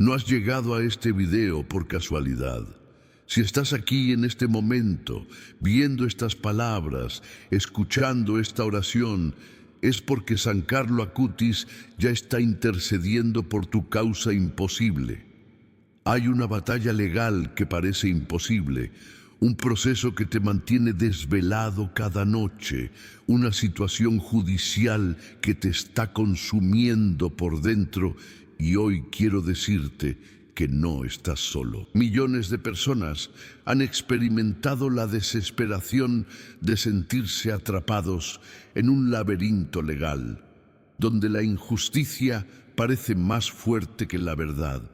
No has llegado a este video por casualidad. Si estás aquí en este momento, viendo estas palabras, escuchando esta oración, es porque San Carlo Acutis ya está intercediendo por tu causa imposible. Hay una batalla legal que parece imposible, un proceso que te mantiene desvelado cada noche, una situación judicial que te está consumiendo por dentro, y hoy quiero decirte que no estás solo. Millones de personas han experimentado la desesperación de sentirse atrapados en un laberinto legal, donde la injusticia parece más fuerte que la verdad,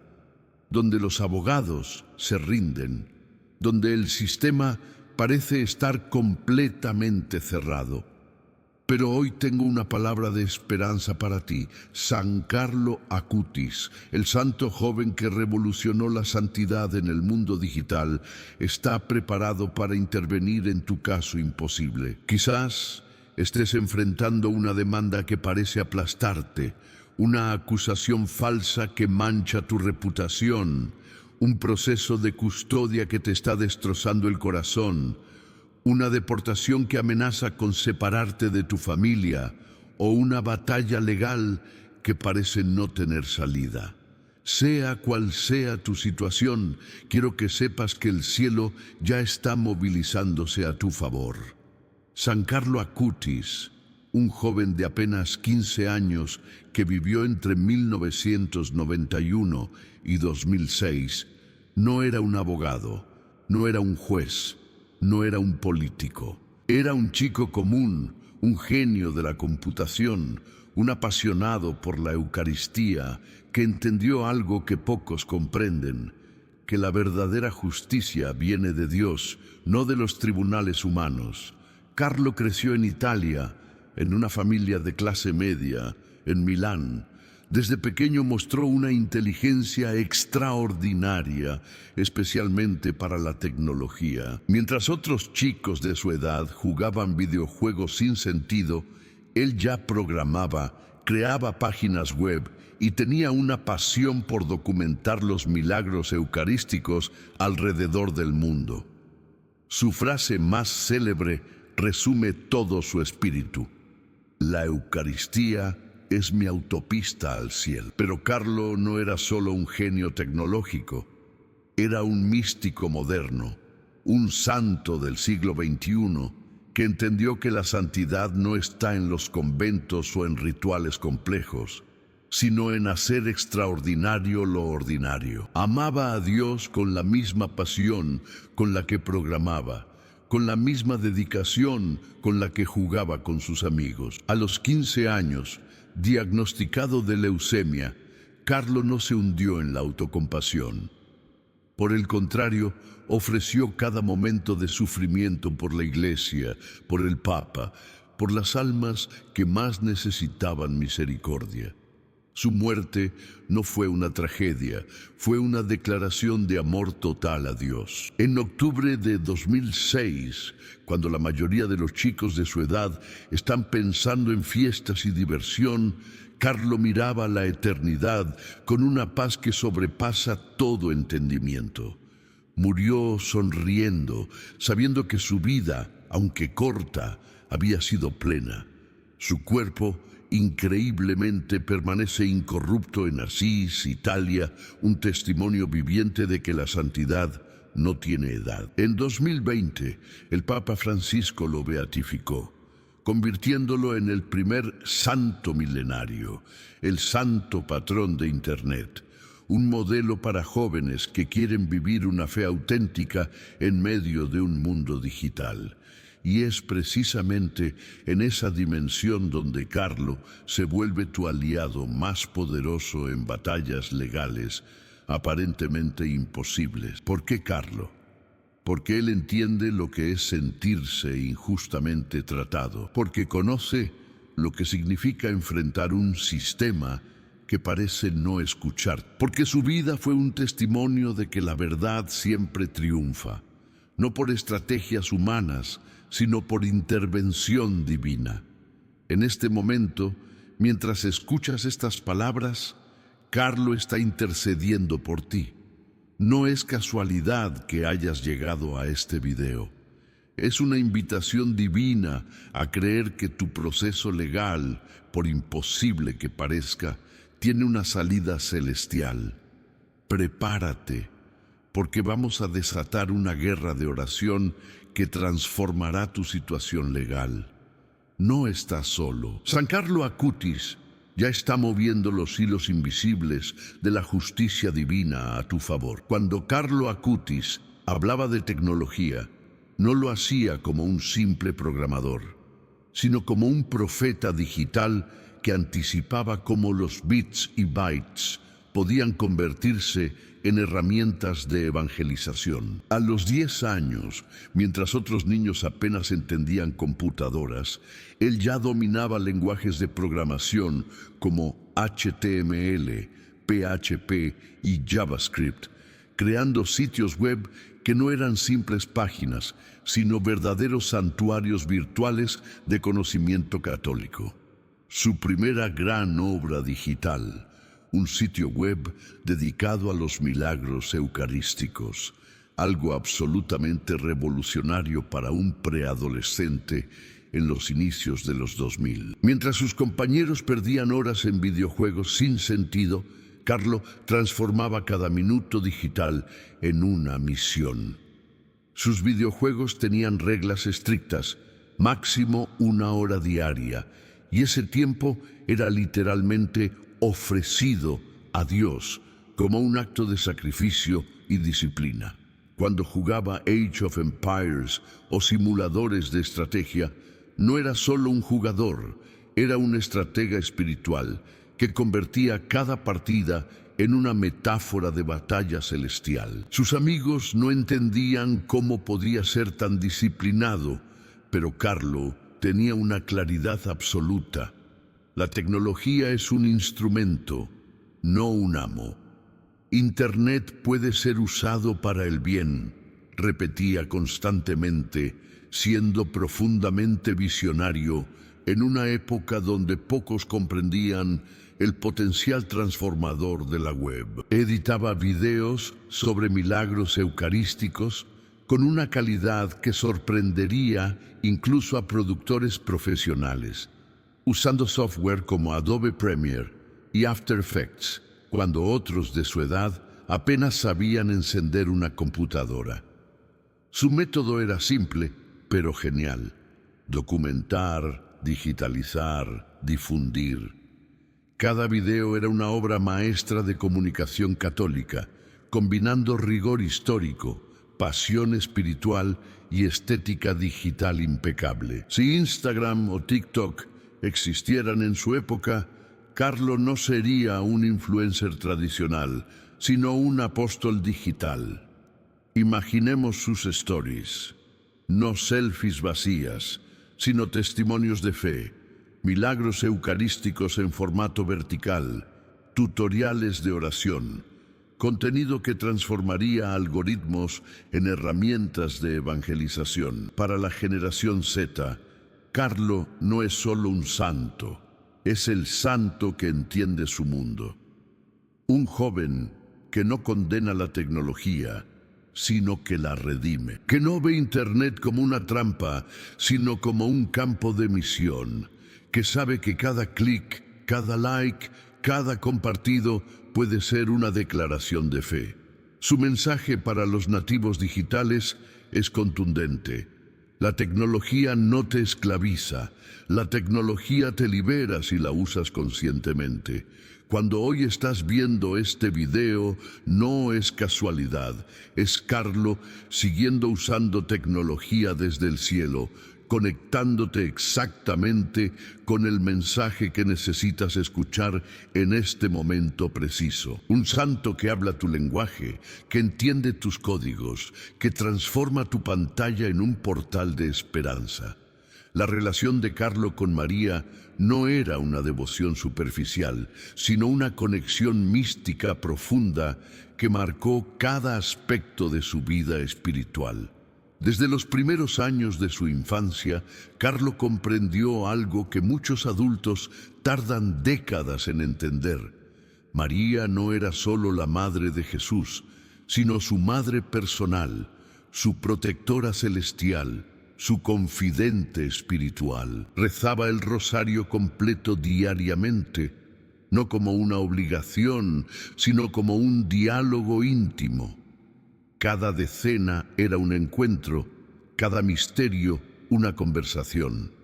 donde los abogados se rinden, donde el sistema parece estar completamente cerrado. Pero hoy tengo una palabra de esperanza para ti. San Carlo Acutis, el santo joven que revolucionó la santidad en el mundo digital, está preparado para intervenir en tu caso imposible. Quizás estés enfrentando una demanda que parece aplastarte, una acusación falsa que mancha tu reputación, un proceso de custodia que te está destrozando el corazón, una deportación que amenaza con separarte de tu familia o una batalla legal que parece no tener salida. Sea cual sea tu situación, quiero que sepas que el cielo ya está movilizándose a tu favor. San Carlo Acutis, un joven de apenas 15 años que vivió entre 1991 y 2006, no era un abogado, no era un juez, no era un político. Era un chico común, un genio de la computación, un apasionado por la Eucaristía, que entendió algo que pocos comprenden, que la verdadera justicia viene de Dios, no de los tribunales humanos. Carlo creció en Italia, en una familia de clase media, en Milán. Desde pequeño mostró una inteligencia extraordinaria, especialmente para la tecnología. Mientras otros chicos de su edad jugaban videojuegos sin sentido, él ya programaba, creaba páginas web y tenía una pasión por documentar los milagros eucarísticos alrededor del mundo. Su frase más célebre resume todo su espíritu: la Eucaristía es mi autopista al cielo. Pero Carlo no era solo un genio tecnológico, era un místico moderno, un santo del siglo XXI que entendió que la santidad no está en los conventos o en rituales complejos, sino en hacer extraordinario lo ordinario. Amaba a Dios con la misma pasión con la que programaba, con la misma dedicación con la que jugaba con sus amigos. A los 15 años, diagnosticado de leucemia, Carlo no se hundió en la autocompasión. Por el contrario, ofreció cada momento de sufrimiento por la Iglesia, por el Papa, por las almas que más necesitaban misericordia. Su muerte no fue una tragedia, fue una declaración de amor total a Dios. En octubre de 2006, cuando la mayoría de los chicos de su edad están pensando en fiestas y diversión, Carlo miraba la eternidad con una paz que sobrepasa todo entendimiento. Murió sonriendo, sabiendo que su vida, aunque corta, había sido plena. Su cuerpo increíblemente permanece incorrupto en Asís, Italia, un testimonio viviente de que la santidad no tiene edad. En 2020, el Papa Francisco lo beatificó, convirtiéndolo en el primer santo milenario, el santo patrón de Internet, un modelo para jóvenes que quieren vivir una fe auténtica en medio de un mundo digital. Y es precisamente en esa dimensión donde Carlo se vuelve tu aliado más poderoso en batallas legales aparentemente imposibles. ¿Por qué Carlo? Porque él entiende lo que es sentirse injustamente tratado, porque conoce lo que significa enfrentar un sistema que parece no escuchar, porque su vida fue un testimonio de que la verdad siempre triunfa, no por estrategias humanas, sino por intervención divina. En este momento, mientras escuchas estas palabras, Carlo está intercediendo por ti. No es casualidad que hayas llegado a este video. Es una invitación divina a creer que tu proceso legal, por imposible que parezca, tiene una salida celestial. Prepárate, porque vamos a desatar una guerra de oración que transformará tu situación legal. No estás solo. San Carlo Acutis ya está moviendo los hilos invisibles de la justicia divina a tu favor. Cuando Carlo Acutis hablaba de tecnología, no lo hacía como un simple programador, sino como un profeta digital que anticipaba cómo los bits y bytes podían convertirse en herramientas de evangelización. A los 10 años, mientras otros niños apenas entendían computadoras, él ya dominaba lenguajes de programación como HTML, PHP y JavaScript, creando sitios web que no eran simples páginas, sino verdaderos santuarios virtuales de conocimiento católico. Su primera gran obra digital, un sitio web dedicado a los milagros eucarísticos, algo absolutamente revolucionario para un preadolescente en los inicios de los 2000. Mientras sus compañeros perdían horas en videojuegos sin sentido, Carlo transformaba cada minuto digital en una misión. Sus videojuegos tenían reglas estrictas, máximo 1 hora diaria, y ese tiempo era literalmente ofrecido a Dios como un acto de sacrificio y disciplina. Cuando jugaba Age of Empires o simuladores de estrategia, no era solo un jugador, era un estratega espiritual que convertía cada partida en una metáfora de batalla celestial. Sus amigos no entendían cómo podía ser tan disciplinado, pero Carlo tenía una claridad absoluta. La tecnología es un instrumento, no un amo. Internet puede ser usado para el bien, repetía constantemente, siendo profundamente visionario en una época donde pocos comprendían el potencial transformador de la web. Editaba videos sobre milagros eucarísticos con una calidad que sorprendería incluso a productores profesionales, usando software como Adobe Premiere y After Effects, cuando otros de su edad apenas sabían encender una computadora. Su método era simple, pero genial: documentar, digitalizar, difundir. Cada video era una obra maestra de comunicación católica, combinando rigor histórico, pasión espiritual y estética digital impecable. Si Instagram o TikTok existieran en su época, Carlo no sería un influencer tradicional, sino un apóstol digital. Imaginemos sus stories. No selfies vacías, sino testimonios de fe, milagros eucarísticos en formato vertical, tutoriales de oración, contenido que transformaría algoritmos en herramientas de evangelización. Para la generación Z, Carlo no es solo un santo, es el santo que entiende su mundo. Un joven que no condena la tecnología, sino que la redime. Que no ve Internet como una trampa, sino como un campo de misión. Que sabe que cada clic, cada like, cada compartido puede ser una declaración de fe. Su mensaje para los nativos digitales es contundente. La tecnología no te esclaviza, la tecnología te libera si la usas conscientemente. Cuando hoy estás viendo este video, no es casualidad, es Carlo siguiendo usando tecnología desde el cielo, conectándote exactamente con el mensaje que necesitas escuchar en este momento preciso. Un santo que habla tu lenguaje, que entiende tus códigos, que transforma tu pantalla en un portal de esperanza. La relación de Carlo con María no era una devoción superficial, sino una conexión mística profunda que marcó cada aspecto de su vida espiritual. Desde los primeros años de su infancia, Carlo comprendió algo que muchos adultos tardan décadas en entender. María no era solo la madre de Jesús, sino su madre personal, su protectora celestial, su confidente espiritual. Rezaba el rosario completo diariamente, no como una obligación, sino como un diálogo íntimo. Cada decena era un encuentro, cada misterio una conversación.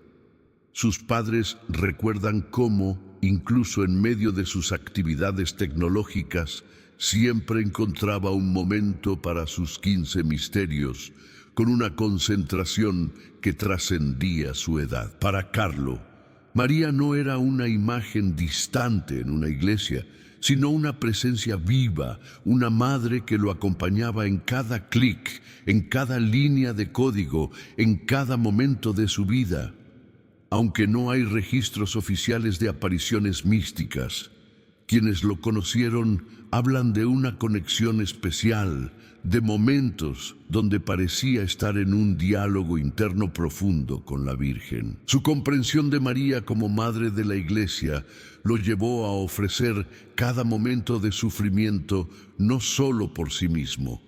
Sus padres recuerdan cómo, incluso en medio de sus actividades tecnológicas, siempre encontraba un momento para sus 15 misterios, con una concentración que trascendía su edad. Para Carlo, María no era una imagen distante en una iglesia, sino una presencia viva, una madre que lo acompañaba en cada clic, en cada línea de código, en cada momento de su vida. Aunque no hay registros oficiales de apariciones místicas, quienes lo conocieron hablan de una conexión especial, de momentos donde parecía estar en un diálogo interno profundo con la Virgen. Su comprensión de María como madre de la Iglesia lo llevó a ofrecer cada momento de sufrimiento no solo por sí mismo,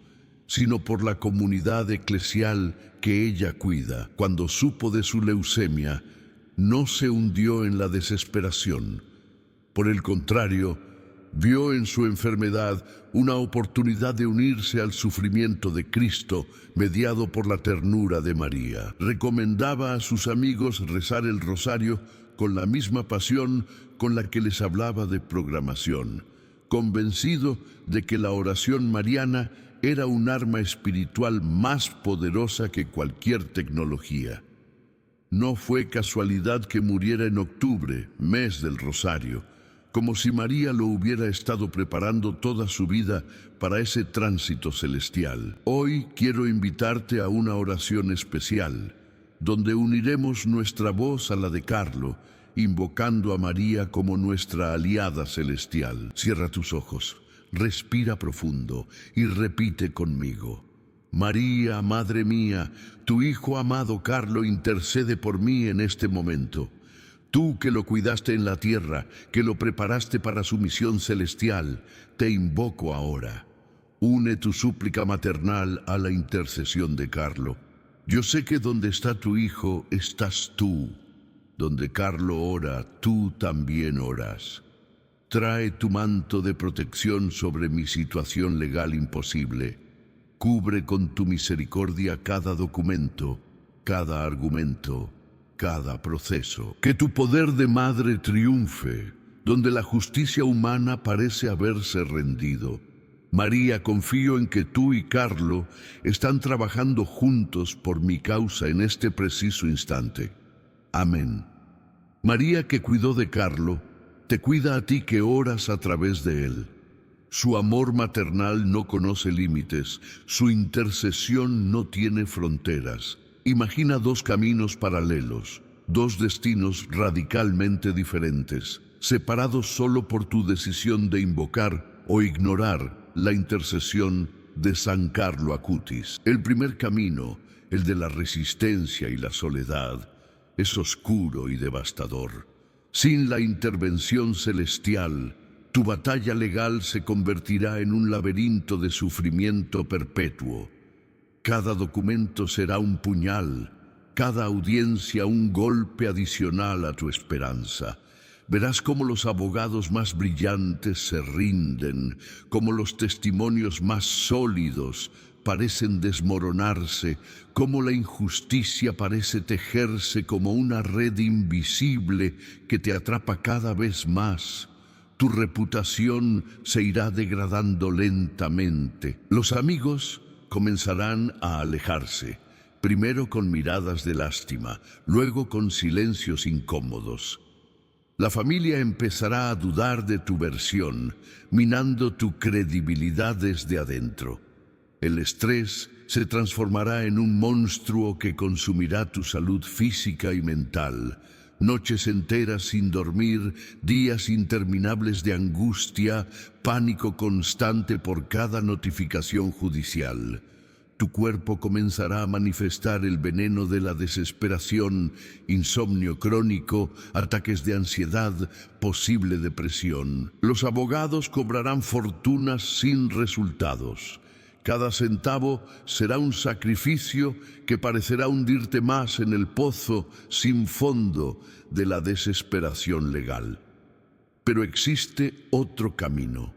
sino por la comunidad eclesial que ella cuida. Cuando supo de su leucemia, no se hundió en la desesperación. Por el contrario, vio en su enfermedad una oportunidad de unirse al sufrimiento de Cristo, mediado por la ternura de María. Recomendaba a sus amigos rezar el rosario con la misma pasión con la que les hablaba de programación, convencido de que la oración mariana era un arma espiritual más poderosa que cualquier tecnología. No fue casualidad que muriera en octubre, mes del Rosario, como si María lo hubiera estado preparando toda su vida para ese tránsito celestial. Hoy quiero invitarte a una oración especial, donde uniremos nuestra voz a la de Carlo, invocando a María como nuestra aliada celestial. Cierra tus ojos, respira profundo y repite conmigo. María, Madre mía, tu Hijo amado Carlo intercede por mí en este momento. Tú que lo cuidaste en la tierra, que lo preparaste para su misión celestial, te invoco ahora. Une tu súplica maternal a la intercesión de Carlo. Yo sé que donde está tu Hijo, estás tú. Donde Carlo ora, tú también oras. Trae tu manto de protección sobre mi situación legal imposible. Cubre con tu misericordia cada documento, cada argumento, cada proceso. Que tu poder de madre triunfe, donde la justicia humana parece haberse rendido. María, confío en que tú y Carlo están trabajando juntos por mi causa en este preciso instante. Amén. María, que cuidó de Carlo, te cuida a ti que oras a través de él. Su amor maternal no conoce límites, su intercesión no tiene fronteras. Imagina dos caminos paralelos, dos destinos radicalmente diferentes, separados solo por tu decisión de invocar o ignorar la intercesión de San Carlo Acutis. El primer camino, el de la resistencia y la soledad, es oscuro y devastador. Sin la intervención celestial, tu batalla legal se convertirá en un laberinto de sufrimiento perpetuo. Cada documento será un puñal, cada audiencia un golpe adicional a tu esperanza. Verás cómo los abogados más brillantes se rinden, cómo los testimonios más sólidos parecen desmoronarse, cómo la injusticia parece tejerse como una red invisible que te atrapa cada vez más. Tu reputación se irá degradando lentamente. Los amigos comenzarán a alejarse, primero con miradas de lástima, luego con silencios incómodos. La familia empezará a dudar de tu versión, minando tu credibilidad desde adentro. El estrés se transformará en un monstruo que consumirá tu salud física y mental. Noches enteras sin dormir, días interminables de angustia, pánico constante por cada notificación judicial. Tu cuerpo comenzará a manifestar el veneno de la desesperación, insomnio crónico, ataques de ansiedad, posible depresión. Los abogados cobrarán fortunas sin resultados. Cada centavo será un sacrificio que parecerá hundirte más en el pozo sin fondo de la desesperación legal. Pero existe otro camino.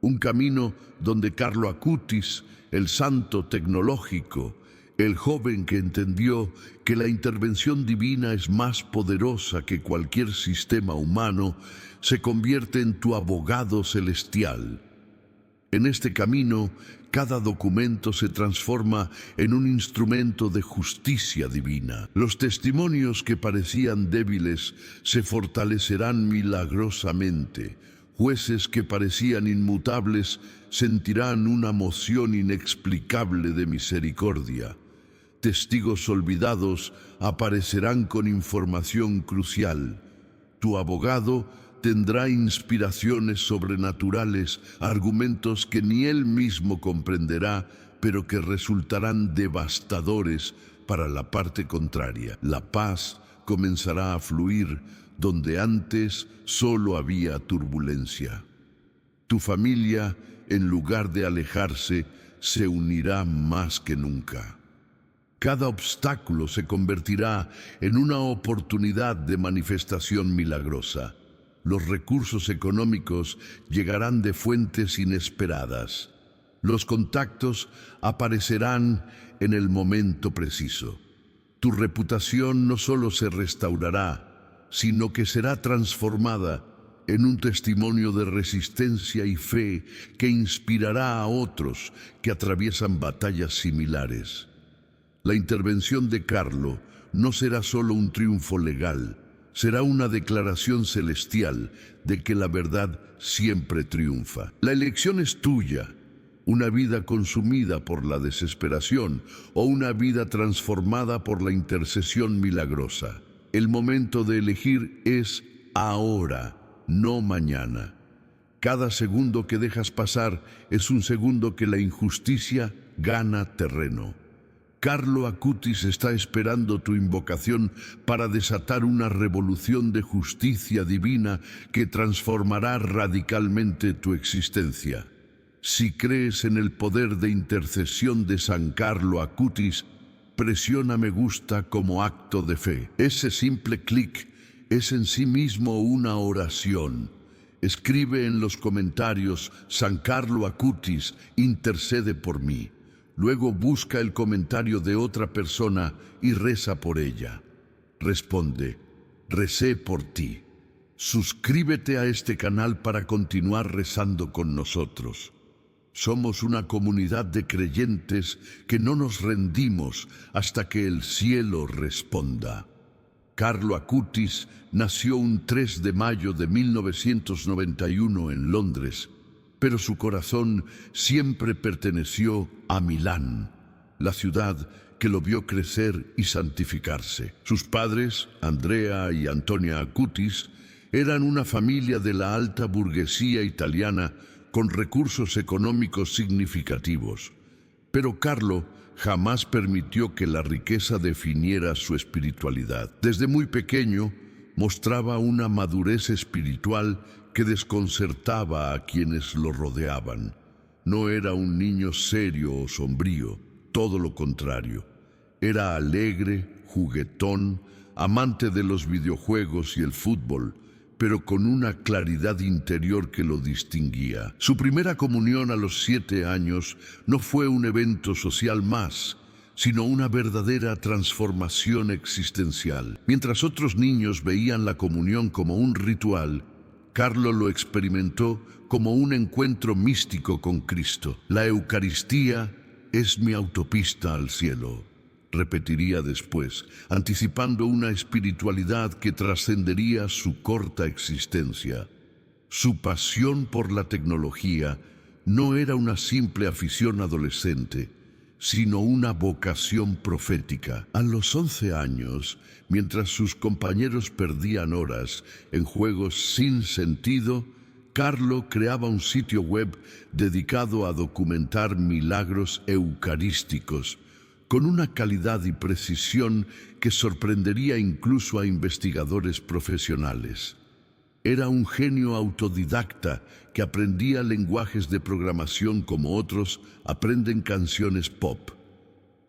Un camino donde Carlo Acutis, el santo tecnológico, el joven que entendió que la intervención divina es más poderosa que cualquier sistema humano, se convierte en tu abogado celestial. En este camino, cada documento se transforma en un instrumento de justicia divina. Los testimonios que parecían débiles se fortalecerán milagrosamente. Jueces que parecían inmutables sentirán una moción inexplicable de misericordia. Testigos olvidados aparecerán con información crucial. Tu abogado tendrá inspiraciones sobrenaturales, argumentos que ni él mismo comprenderá, pero que resultarán devastadores para la parte contraria. La paz comenzará a fluir donde antes solo había turbulencia. Tu familia, en lugar de alejarse, se unirá más que nunca. Cada obstáculo se convertirá en una oportunidad de manifestación milagrosa. Los recursos económicos llegarán de fuentes inesperadas. Los contactos aparecerán en el momento preciso. Tu reputación no solo se restaurará, sino que será transformada en un testimonio de resistencia y fe que inspirará a otros que atraviesan batallas similares. La intervención de Carlo no será solo un triunfo legal, será una declaración celestial de que la verdad siempre triunfa. La elección es tuya, una vida consumida por la desesperación o una vida transformada por la intercesión milagrosa. El momento de elegir es ahora, no mañana. Cada segundo que dejas pasar es un segundo que la injusticia gana terreno. Carlo Acutis está esperando tu invocación para desatar una revolución de justicia divina que transformará radicalmente tu existencia. Si crees en el poder de intercesión de San Carlo Acutis, presiona me gusta como acto de fe. Ese simple clic es en sí mismo una oración. Escribe en los comentarios: San Carlo Acutis intercede por mí. Luego busca el comentario de otra persona y reza por ella. Responde: recé por ti. Suscríbete a este canal para continuar rezando con nosotros. Somos una comunidad de creyentes que no nos rendimos hasta que el cielo responda. Carlo Acutis nació un 3 de mayo de 1991 en Londres, pero su corazón siempre perteneció a Milán, la ciudad que lo vio crecer y santificarse. Sus padres, Andrea y Antonia Acutis, eran una familia de la alta burguesía italiana con recursos económicos significativos. Pero Carlo jamás permitió que la riqueza definiera su espiritualidad. Desde muy pequeño mostraba una madurez espiritual que desconcertaba a quienes lo rodeaban. No era un niño serio o sombrío, todo lo contrario. Era alegre, juguetón, amante de los videojuegos y el fútbol, pero con una claridad interior que lo distinguía. Su primera comunión a los 7 años no fue un evento social más, sino una verdadera transformación existencial. Mientras otros niños veían la comunión como un ritual, Carlo lo experimentó como un encuentro místico con Cristo. La Eucaristía es mi autopista al cielo, repetiría después, anticipando una espiritualidad que trascendería su corta existencia. Su pasión por la tecnología no era una simple afición adolescente, sino una vocación profética. A los 11 años, mientras sus compañeros perdían horas en juegos sin sentido, Carlo creaba un sitio web dedicado a documentar milagros eucarísticos, con una calidad y precisión que sorprendería incluso a investigadores profesionales. Era un genio autodidacta que aprendía lenguajes de programación como otros aprenden canciones pop.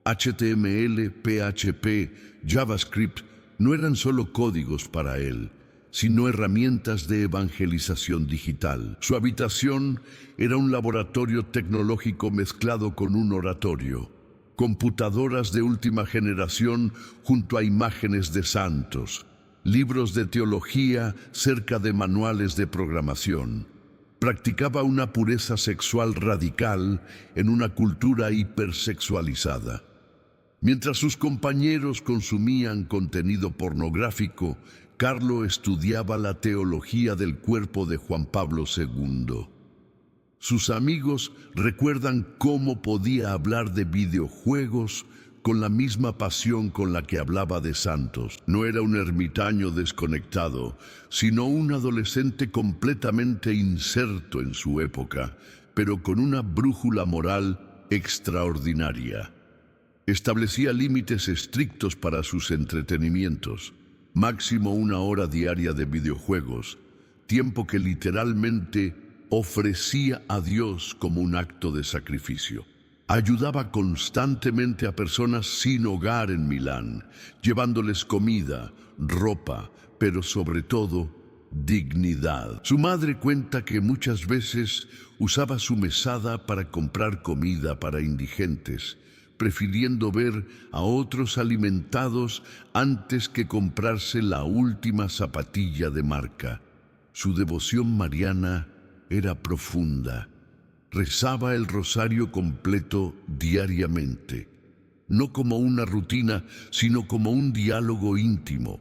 HTML, PHP, JavaScript no eran solo códigos para él, sino herramientas de evangelización digital. Su habitación era un laboratorio tecnológico mezclado con un oratorio. Computadoras de última generación junto a imágenes de santos. Libros de teología cerca de manuales de programación. Practicaba una pureza sexual radical en una cultura hipersexualizada. Mientras sus compañeros consumían contenido pornográfico, Carlo estudiaba la teología del cuerpo de Juan Pablo II. Sus amigos recuerdan cómo podía hablar de videojuegos con la misma pasión con la que hablaba de santos. No era un ermitaño desconectado, sino un adolescente completamente inserto en su época, pero con una brújula moral extraordinaria. Establecía límites estrictos para sus entretenimientos, máximo 1 hora diaria de videojuegos, tiempo que literalmente ofrecía a Dios como un acto de sacrificio. Ayudaba constantemente a personas sin hogar en Milán, llevándoles comida, ropa, pero sobre todo, dignidad. Su madre cuenta que muchas veces usaba su mesada para comprar comida para indigentes, prefiriendo ver a otros alimentados antes que comprarse la última zapatilla de marca. Su devoción mariana era profunda. Rezaba el rosario completo diariamente, no como una rutina, sino como un diálogo íntimo.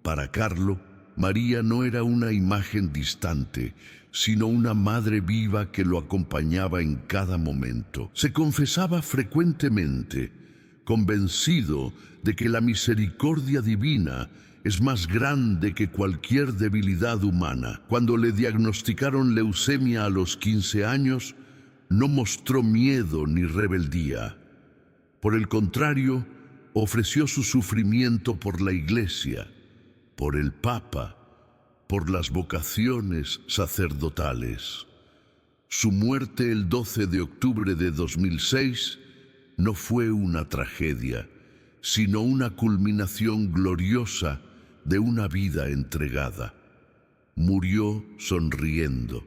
Para Carlo, María no era una imagen distante, sino una madre viva que lo acompañaba en cada momento. Se confesaba frecuentemente, convencido de que la misericordia divina es más grande que cualquier debilidad humana. Cuando le diagnosticaron leucemia a los 15 años, no mostró miedo ni rebeldía. Por el contrario, ofreció su sufrimiento por la Iglesia, por el Papa, por las vocaciones sacerdotales. Su muerte el 12 de octubre de 2006 no fue una tragedia, sino una culminación gloriosa de una vida entregada. Murió sonriendo,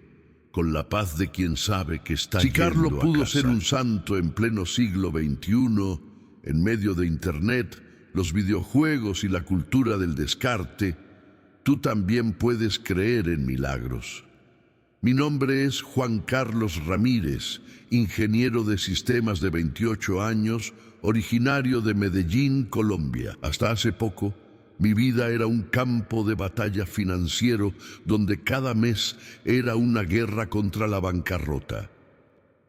con la paz de quien sabe que está yendo a casa. Si Carlo pudo ser un santo en pleno siglo XXI, en medio de Internet, los videojuegos y la cultura del descarte, tú también puedes creer en milagros. Mi nombre es Juan Carlos Ramírez, ingeniero de sistemas de 28 años, originario de Medellín, Colombia. Hasta hace poco, mi vida era un campo de batalla financiero donde cada mes era una guerra contra la bancarrota.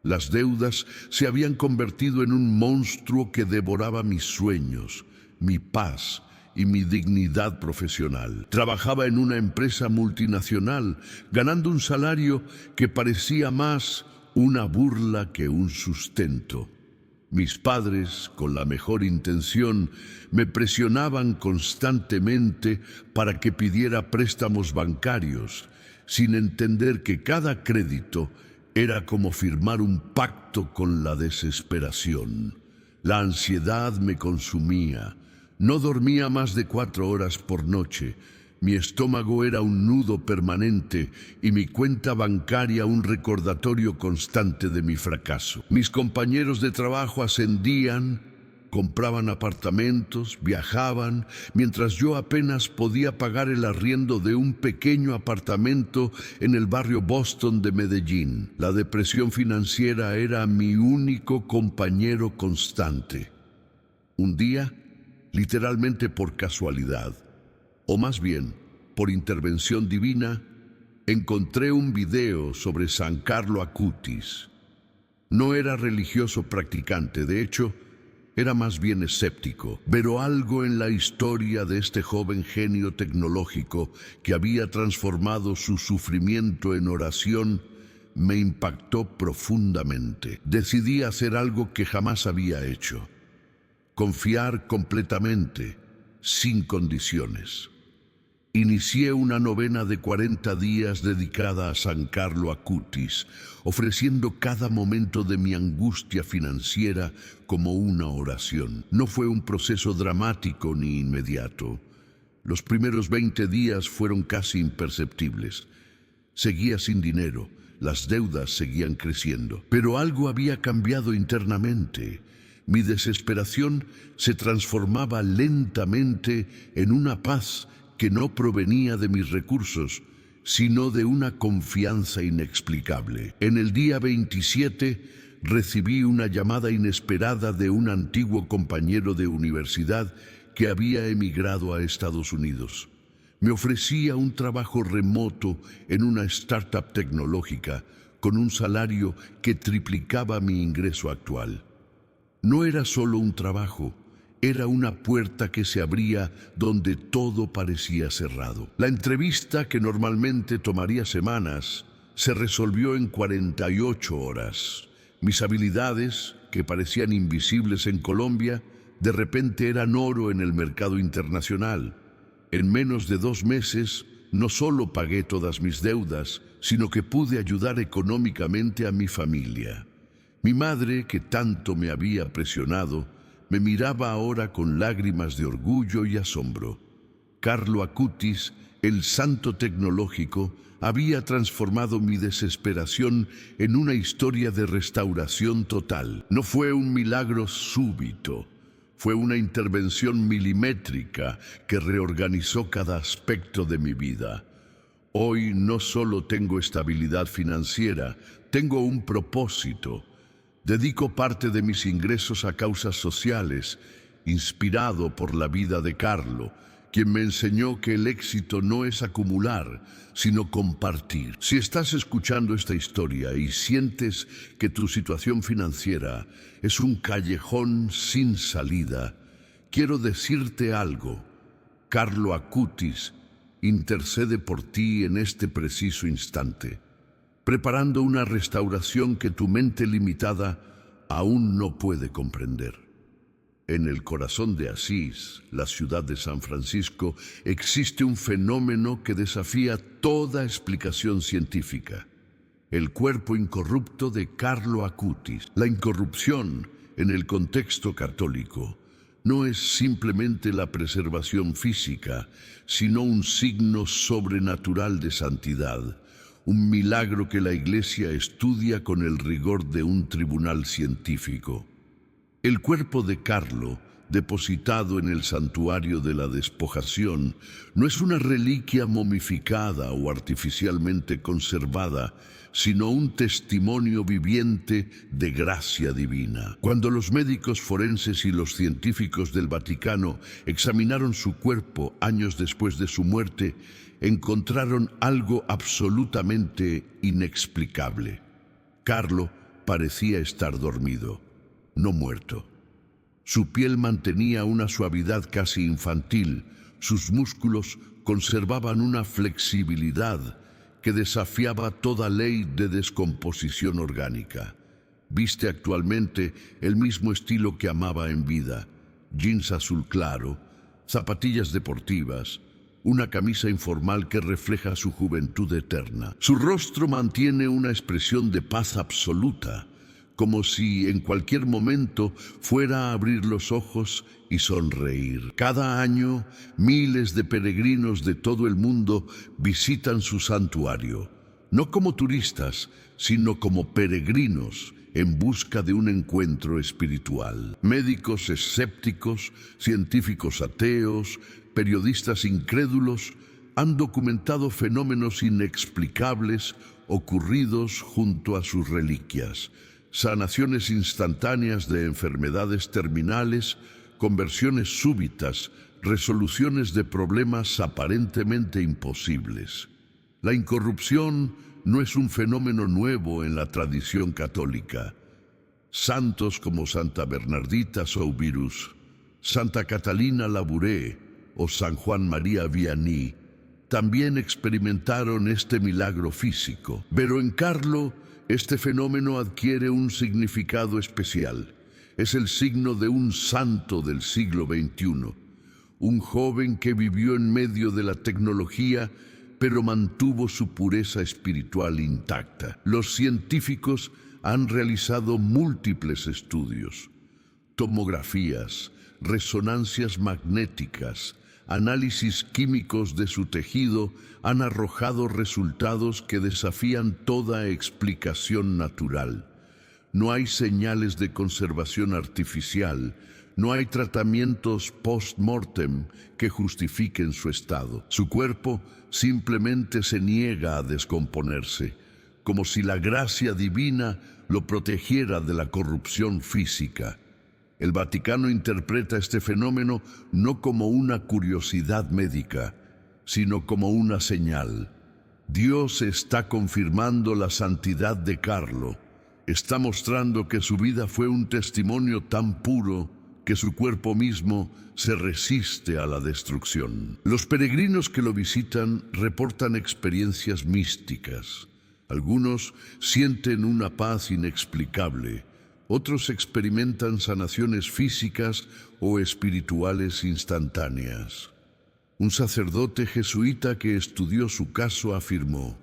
Las deudas se habían convertido en un monstruo que devoraba mis sueños, mi paz y mi dignidad profesional. Trabajaba en una empresa multinacional, ganando un salario que parecía más una burla que un sustento. Mis padres, con la mejor intención, me presionaban constantemente para que pidiera préstamos bancarios, sin entender que cada crédito era como firmar un pacto con la desesperación. La ansiedad me consumía. No dormía más de 4 horas por noche. Mi estómago era un nudo permanente y mi cuenta bancaria un recordatorio constante de mi fracaso. Mis compañeros de trabajo ascendían, compraban apartamentos, viajaban, mientras yo apenas podía pagar el arriendo de un pequeño apartamento en el barrio Boston de Medellín. La depresión financiera era mi único compañero constante. Un día, literalmente por casualidad, o más bien, por intervención divina, encontré un video sobre San Carlo Acutis. No era religioso practicante, de hecho, Era más bien escéptico, pero algo en la historia de este joven genio tecnológico que había transformado su sufrimiento en oración me impactó profundamente. Decidí hacer algo que jamás había hecho: confiar completamente, sin condiciones. Inicié una novena de 40 días dedicada a San Carlo Acutis, ofreciendo cada momento de mi angustia financiera como una oración. No fue un proceso dramático ni inmediato. Los primeros 20 días fueron casi imperceptibles. Seguía sin dinero, las deudas seguían creciendo, pero algo había cambiado internamente. Mi desesperación se transformaba lentamente en una paz que no provenía de mis recursos, sino de una confianza inexplicable. En el día 27 recibí una llamada inesperada de un antiguo compañero de universidad que había emigrado a Estados Unidos. Me ofrecía un trabajo remoto en una startup tecnológica con un salario que triplicaba mi ingreso actual. No era solo un trabajo, era una puerta que se abría donde todo parecía cerrado. La entrevista, que normalmente tomaría semanas, se resolvió en 48 horas. Mis habilidades, que parecían invisibles en Colombia, de repente eran oro en el mercado internacional. En menos de 2 meses, no solo pagué todas mis deudas, sino que pude ayudar económicamente a mi familia. Mi madre, que tanto me había presionado, me miraba ahora con lágrimas de orgullo y asombro. Carlo Acutis, el santo tecnológico, había transformado mi desesperación en una historia de restauración total. No fue un milagro súbito, fue una intervención milimétrica que reorganizó cada aspecto de mi vida. Hoy no solo tengo estabilidad financiera, tengo un propósito. Dedico parte de mis ingresos a causas sociales, inspirado por la vida de Carlo, quien me enseñó que el éxito no es acumular, sino compartir. Si estás escuchando esta historia y sientes que tu situación financiera es un callejón sin salida, quiero decirte algo. Carlo Acutis intercede por ti en este preciso instante, preparando una restauración que tu mente limitada aún no puede comprender. En el corazón de Asís, la ciudad de San Francisco, existe un fenómeno que desafía toda explicación científica: el cuerpo incorrupto de Carlo Acutis. La incorrupción, en el contexto católico, no es simplemente la preservación física, sino un signo sobrenatural de santidad. Un milagro que la Iglesia estudia con el rigor de un tribunal científico. El cuerpo de Carlo, depositado en el santuario de la despojación, no es una reliquia momificada o artificialmente conservada, sino un testimonio viviente de gracia divina. Cuando los médicos forenses y los científicos del Vaticano examinaron su cuerpo años después de su muerte, encontraron algo absolutamente inexplicable. Carlo parecía estar dormido, no muerto. Su piel mantenía una suavidad casi infantil, sus músculos conservaban una flexibilidad que desafiaba toda ley de descomposición orgánica. Viste actualmente el mismo estilo que amaba en vida: jeans azul claro, zapatillas deportivas, una camisa informal que refleja su juventud eterna. Su rostro mantiene una expresión de paz absoluta, como si en cualquier momento fuera a abrir los ojos y sonreír. Cada año, miles de peregrinos de todo el mundo visitan su santuario, no como turistas, sino como peregrinos en busca de un encuentro espiritual. Médicos escépticos, científicos ateos, periodistas incrédulos han documentado fenómenos inexplicables ocurridos junto a sus reliquias: sanaciones instantáneas de enfermedades terminales, conversiones súbitas, resoluciones de problemas aparentemente imposibles. La incorrupción no es un fenómeno nuevo en la tradición católica. Santos como Santa Bernardita Soubirous, Santa Catalina Labouré o San Juan María Vianney también experimentaron este milagro físico. Pero en Carlo, este fenómeno adquiere un significado especial. Es el signo de un santo del siglo XXI, un joven que vivió en medio de la tecnología, pero mantuvo su pureza espiritual intacta. Los científicos han realizado múltiples estudios, tomografías, resonancias magnéticas, análisis químicos de su tejido han arrojado resultados que desafían toda explicación natural. No hay señales de conservación artificial, no hay tratamientos post-mortem que justifiquen su estado. Su cuerpo simplemente se niega a descomponerse, como si la gracia divina lo protegiera de la corrupción física. El Vaticano interpreta este fenómeno no como una curiosidad médica, sino como una señal. Dios está confirmando la santidad de Carlo. Está mostrando que su vida fue un testimonio tan puro que su cuerpo mismo se resiste a la destrucción. Los peregrinos que lo visitan reportan experiencias místicas. Algunos sienten una paz inexplicable. Otros experimentan sanaciones físicas o espirituales instantáneas. Un sacerdote jesuita que estudió su caso afirmó: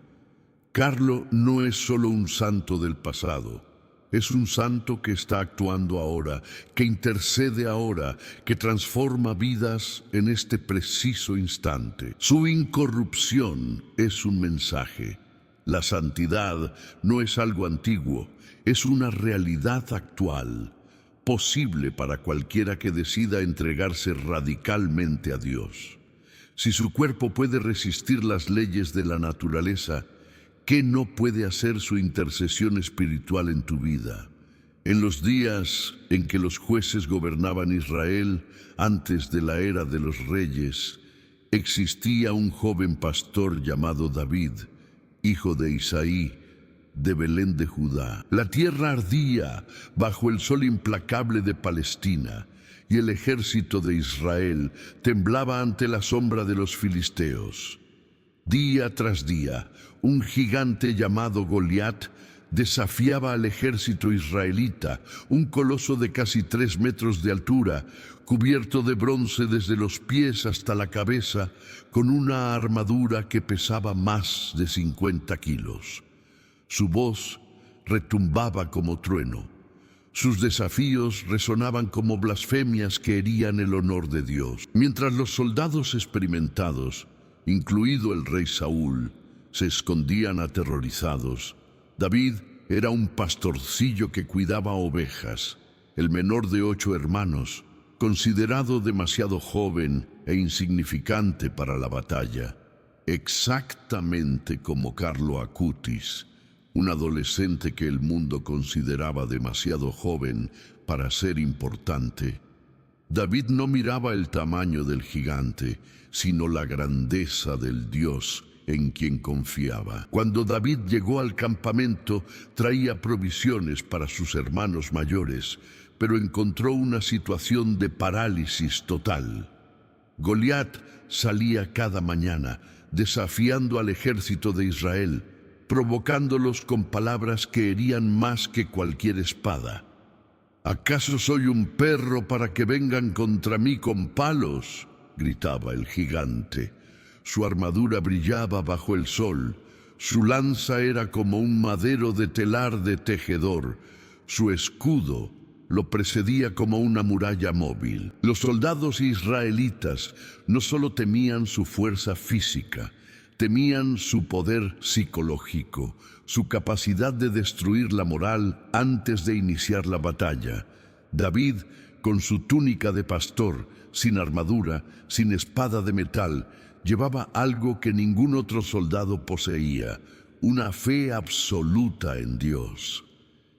Carlo no es solo un santo del pasado, es un santo que está actuando ahora, que intercede ahora, que transforma vidas en este preciso instante. Su incorrupción es un mensaje. La santidad no es algo antiguo, es una realidad actual, posible para cualquiera que decida entregarse radicalmente a Dios. Si su cuerpo puede resistir las leyes de la naturaleza, ¿qué no puede hacer su intercesión espiritual en tu vida? En los días en que los jueces gobernaban Israel, antes de la era de los reyes, existía un joven pastor llamado David, hijo de Isaí, de Belén de Judá. La tierra ardía bajo el sol implacable de Palestina, y el ejército de Israel temblaba ante la sombra de los filisteos. Día tras día, un gigante llamado Goliat desafiaba al ejército israelita, un coloso de casi 3 metros de altura, cubierto de bronce desde los pies hasta la cabeza, con una armadura que pesaba más de 50 kilos. Su voz retumbaba como trueno. Sus desafíos resonaban como blasfemias que herían el honor de Dios. Mientras los soldados experimentados, incluido el rey Saúl, se escondían aterrorizados, David era un pastorcillo que cuidaba ovejas, el menor de 8 hermanos, considerado demasiado joven e insignificante para la batalla, exactamente como Carlo Acutis, un adolescente que el mundo consideraba demasiado joven para ser importante. David no miraba el tamaño del gigante, sino la grandeza del Dios en quien confiaba. Cuando David llegó al campamento, traía provisiones para sus hermanos mayores, pero encontró una situación de parálisis total. Goliat salía cada mañana, desafiando al ejército de Israel, provocándolos con palabras que herían más que cualquier espada. ¿Acaso soy un perro para que vengan contra mí con palos?, gritaba el gigante. Su armadura brillaba bajo el sol, su lanza era como un madero de telar de tejedor, su escudo lo precedía como una muralla móvil. Los soldados israelitas no solo temían su fuerza física, temían su poder psicológico, su capacidad de destruir la moral antes de iniciar la batalla. David, con su túnica de pastor, sin armadura, sin espada de metal, llevaba algo que ningún otro soldado poseía, una fe absoluta en Dios.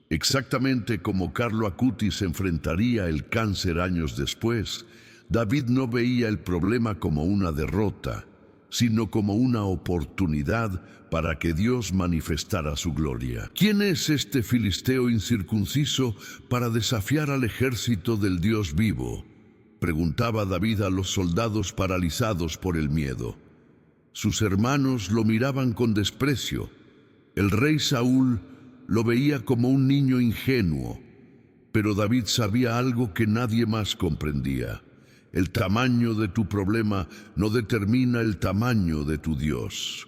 Exactamente como Carlo Acutis enfrentaría el cáncer años después, David no veía el problema como una derrota, sino como una oportunidad para que Dios manifestara su gloria. ¿Quién es este filisteo incircunciso para desafiar al ejército del Dios vivo?, preguntaba David a los soldados paralizados por el miedo. Sus hermanos lo miraban con desprecio. El rey Saúl lo veía como un niño ingenuo, pero David sabía algo que nadie más comprendía. El tamaño de tu problema no determina el tamaño de tu Dios.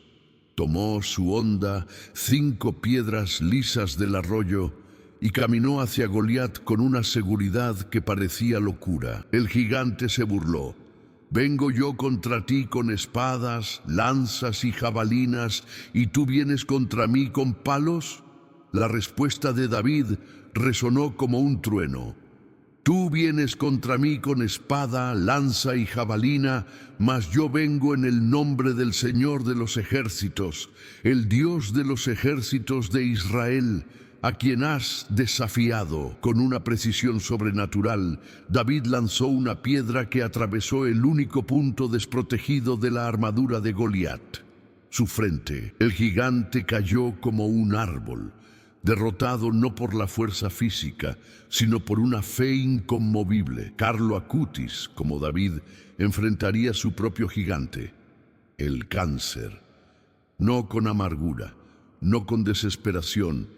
Tomó su honda 5 piedras lisas del arroyo y caminó hacia Goliat con una seguridad que parecía locura. El gigante se burló. «¿Vengo yo contra ti con espadas, lanzas y jabalinas, y tú vienes contra mí con palos?» La respuesta de David resonó como un trueno. «Tú vienes contra mí con espada, lanza y jabalina, mas yo vengo en el nombre del Señor de los ejércitos, el Dios de los ejércitos de Israel, a quien has desafiado». Con una precisión sobrenatural, David lanzó una piedra que atravesó el único punto desprotegido de la armadura de Goliat: su frente. El gigante cayó como un árbol, derrotado no por la fuerza física, sino por una fe inconmovible. Carlo Acutis, como David, enfrentaría su propio gigante, el cáncer, no con amargura, no con desesperación,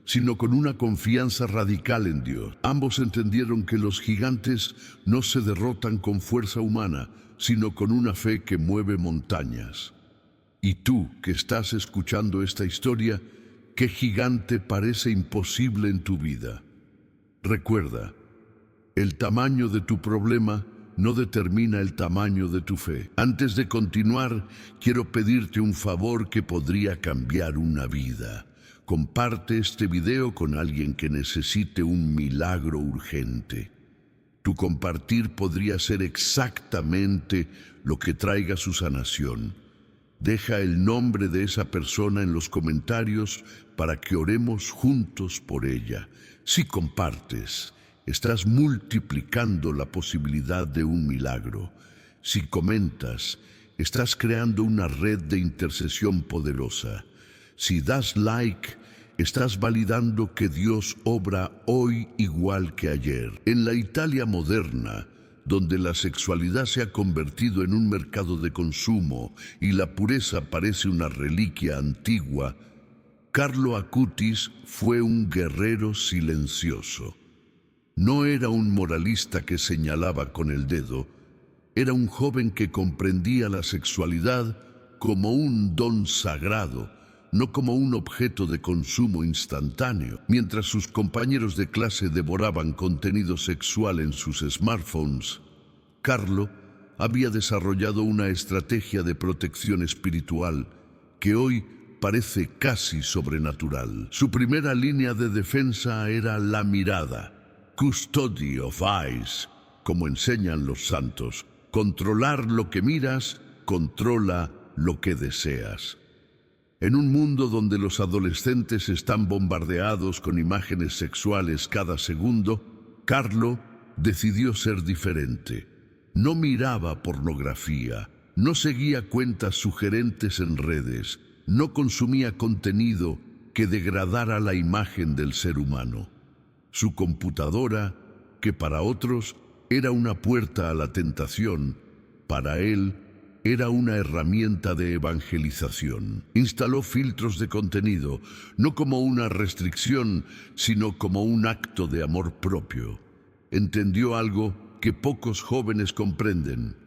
sino con una confianza radical en Dios. Ambos entendieron que los gigantes no se derrotan con fuerza humana, sino con una fe que mueve montañas. Y tú, que estás escuchando esta historia, ¿qué gigante parece imposible en tu vida? Recuerda, el tamaño de tu problema no determina el tamaño de tu fe. Antes de continuar, quiero pedirte un favor que podría cambiar una vida. Comparte este video con alguien que necesite un milagro urgente. Tu compartir podría ser exactamente lo que traiga su sanación. Deja el nombre de esa persona en los comentarios para que oremos juntos por ella. Si compartes, estás multiplicando la posibilidad de un milagro. Si comentas, estás creando una red de intercesión poderosa. Si das like, estás validando que Dios obra hoy igual que ayer. En la Italia moderna, donde la sexualidad se ha convertido en un mercado de consumo y la pureza parece una reliquia antigua, Carlo Acutis fue un guerrero silencioso. No era un moralista que señalaba con el dedo, era un joven que comprendía la sexualidad como un don sagrado, no como un objeto de consumo instantáneo. Mientras sus compañeros de clase devoraban contenido sexual en sus smartphones, Carlo había desarrollado una estrategia de protección espiritual que hoy parece casi sobrenatural. Su primera línea de defensa era la mirada, custody of eyes, como enseñan los santos. Controlar lo que miras, controla lo que deseas. En un mundo donde los adolescentes están bombardeados con imágenes sexuales cada segundo, Carlo decidió ser diferente. No miraba pornografía, no seguía cuentas sugerentes en redes, no consumía contenido que degradara la imagen del ser humano. Su computadora, que para otros era una puerta a la tentación, para él era una herramienta de evangelización. Instaló filtros de contenido, no como una restricción, sino como un acto de amor propio. Entendió algo que pocos jóvenes comprenden: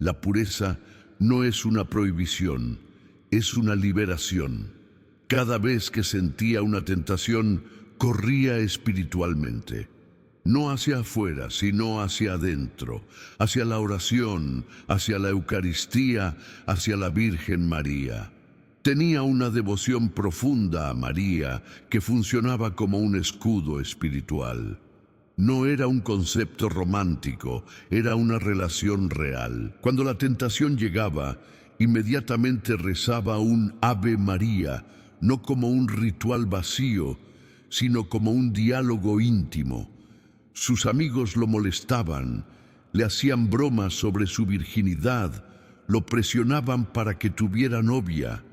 la pureza no es una prohibición, es una liberación. Cada vez que sentía una tentación, corría espiritualmente. No hacia afuera, sino hacia adentro, hacia la oración, hacia la Eucaristía, hacia la Virgen María. Tenía una devoción profunda a María que funcionaba como un escudo espiritual. No era un concepto romántico, era una relación real. Cuando la tentación llegaba, inmediatamente rezaba un Ave María, no como un ritual vacío, sino como un diálogo íntimo. Sus amigos lo molestaban, le hacían bromas sobre su virginidad, lo presionaban para que tuviera novia.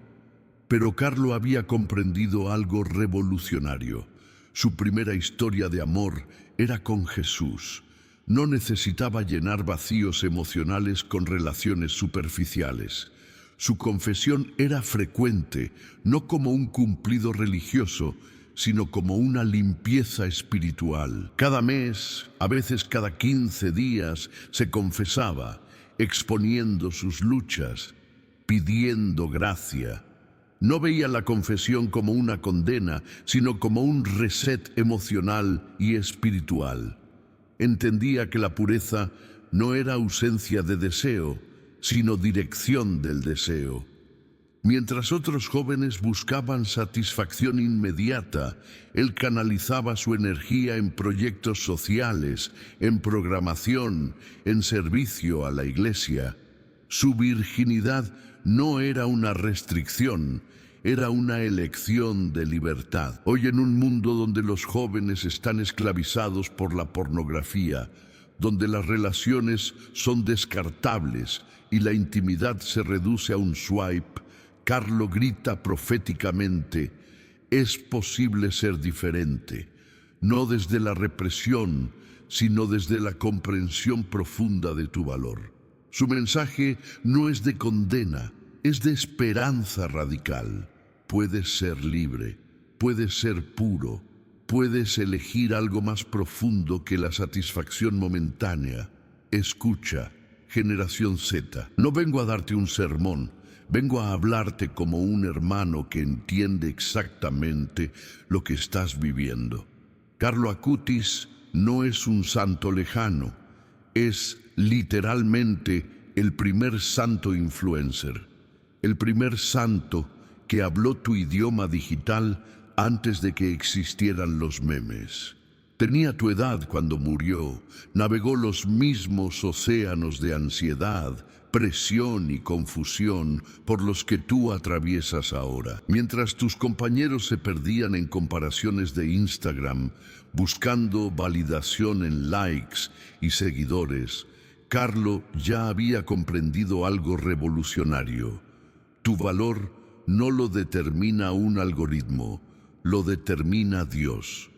Pero Carlo había comprendido algo revolucionario. Su primera historia de amor era con Jesús. No necesitaba llenar vacíos emocionales con relaciones superficiales. Su confesión era frecuente, no como un cumplido religioso, sino como una limpieza espiritual. Cada mes, a veces cada 15 días, se confesaba, exponiendo sus luchas, pidiendo gracia. No veía la confesión como una condena, sino como un reset emocional y espiritual. Entendía que la pureza no era ausencia de deseo, sino dirección del deseo. Mientras otros jóvenes buscaban satisfacción inmediata, él canalizaba su energía en proyectos sociales, en programación, en servicio a la iglesia. Su virginidad no era una restricción, era una elección de libertad. Hoy, en un mundo donde los jóvenes están esclavizados por la pornografía, donde las relaciones son descartables y la intimidad se reduce a un swipe, Carlo grita proféticamente: es posible ser diferente, no desde la represión, sino desde la comprensión profunda de tu valor. Su mensaje no es de condena, es de esperanza radical. Puedes ser libre, puedes ser puro, puedes elegir algo más profundo que la satisfacción momentánea. Escucha, generación Z, no vengo a darte un sermón, vengo a hablarte como un hermano que entiende exactamente lo que estás viviendo. Carlo Acutis no es un santo lejano, es literalmente el primer santo influencer, el primer santo que habló tu idioma digital antes de que existieran los memes. Tenía tu edad cuando murió, navegó los mismos océanos de ansiedad, presión y confusión por los que tú atraviesas ahora. Mientras tus compañeros se perdían en comparaciones de Instagram, buscando validación en likes y seguidores, Carlo ya había comprendido algo revolucionario. Tu valor no lo determina un algoritmo, lo determina Dios.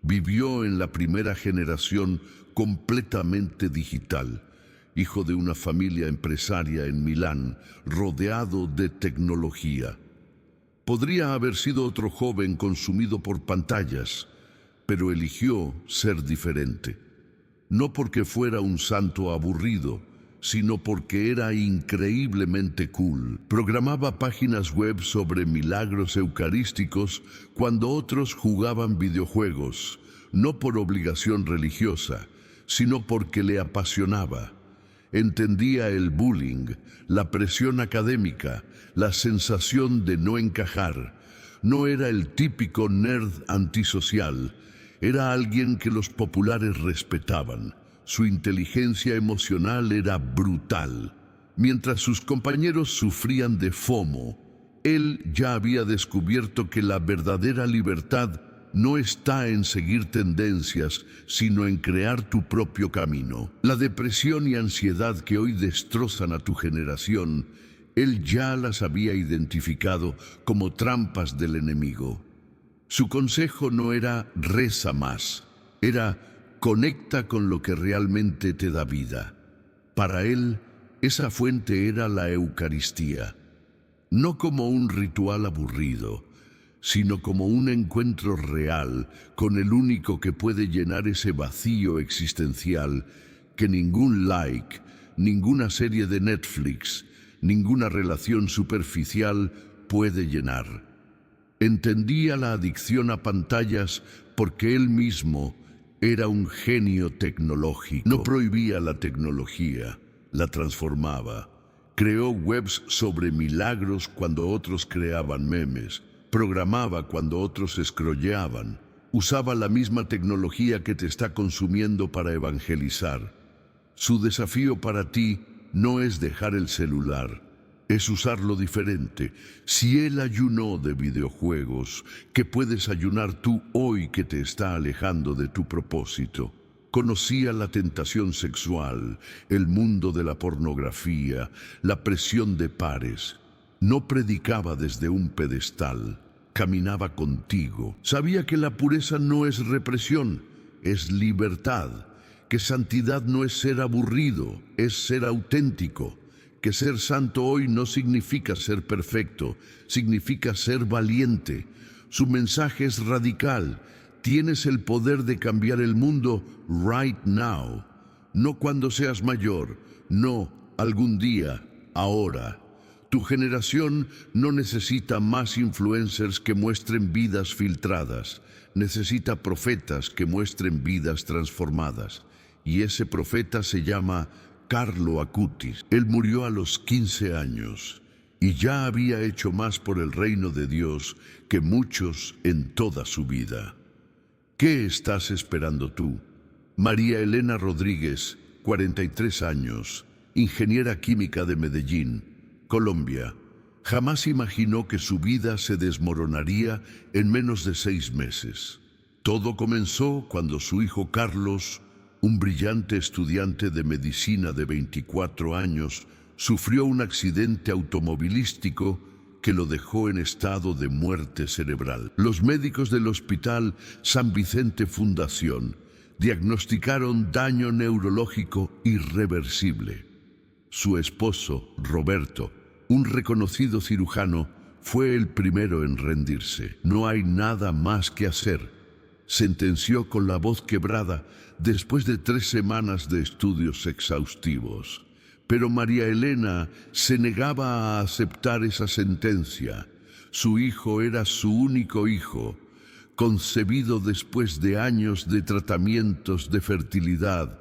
Vivió en la primera generación completamente digital, hijo de una familia empresaria en Milán, rodeado de tecnología. Podría haber sido otro joven consumido por pantallas, pero eligió ser diferente. No porque fuera un santo aburrido, sino porque era increíblemente cool. Programaba páginas web sobre milagros eucarísticos cuando otros jugaban videojuegos, no por obligación religiosa, sino porque le apasionaba. Entendía el bullying, la presión académica, la sensación de no encajar. No era el típico nerd antisocial, era alguien que los populares respetaban. Su inteligencia emocional era brutal. Mientras sus compañeros sufrían de FOMO, él ya había descubierto que la verdadera libertad no está en seguir tendencias, sino en crear tu propio camino. La depresión y ansiedad que hoy destrozan a tu generación, él ya las había identificado como trampas del enemigo. Su consejo no era reza más, era conecta con lo que realmente te da vida. Para él, esa fuente era la Eucaristía, no como un ritual aburrido, sino como un encuentro real con el único que puede llenar ese vacío existencial que ningún like, ninguna serie de Netflix, ninguna relación superficial puede llenar. Entendía la adicción a pantallas porque él mismo era un genio tecnológico. No prohibía la tecnología, la transformaba. Creó webs sobre milagros cuando otros creaban memes. Programaba cuando otros scrolleaban. Usaba la misma tecnología que te está consumiendo para evangelizar. Su desafío para ti no es dejar el celular, es usarlo diferente. Si él ayunó de videojuegos, ¿qué puedes ayunar tú hoy que te está alejando de tu propósito? Conocía la tentación sexual, el mundo de la pornografía, la presión de pares. No predicaba desde un pedestal, caminaba contigo. Sabía que la pureza no es represión, es libertad. Que santidad no es ser aburrido, es ser auténtico. Que ser santo hoy no significa ser perfecto, significa ser valiente. Su mensaje es radical. Tienes el poder de cambiar el mundo right now. No cuando seas mayor, no algún día, ahora. Tu generación no necesita más influencers que muestren vidas filtradas. Necesita profetas que muestren vidas transformadas. Y ese profeta se llama Carlo Acutis. Él murió a los 15 años y ya había hecho más por el reino de Dios que muchos en toda su vida. ¿Qué estás esperando tú? María Elena Rodríguez, 43 años, ingeniera química de Medellín, Colombia. Jamás imaginó que su vida se desmoronaría en menos de 6 meses. Todo comenzó cuando su hijo Carlos, un brillante estudiante de medicina de 24 años, sufrió un accidente automovilístico que lo dejó en estado de muerte cerebral. Los médicos del Hospital San Vicente Fundación diagnosticaron daño neurológico irreversible. Su esposo, Roberto, un reconocido cirujano, fue el primero en rendirse. No hay nada más que hacer, sentenció con la voz quebrada después de 3 semanas de estudios exhaustivos. Pero María Elena se negaba a aceptar esa sentencia. Su hijo era su único hijo, concebido después de años de tratamientos de fertilidad,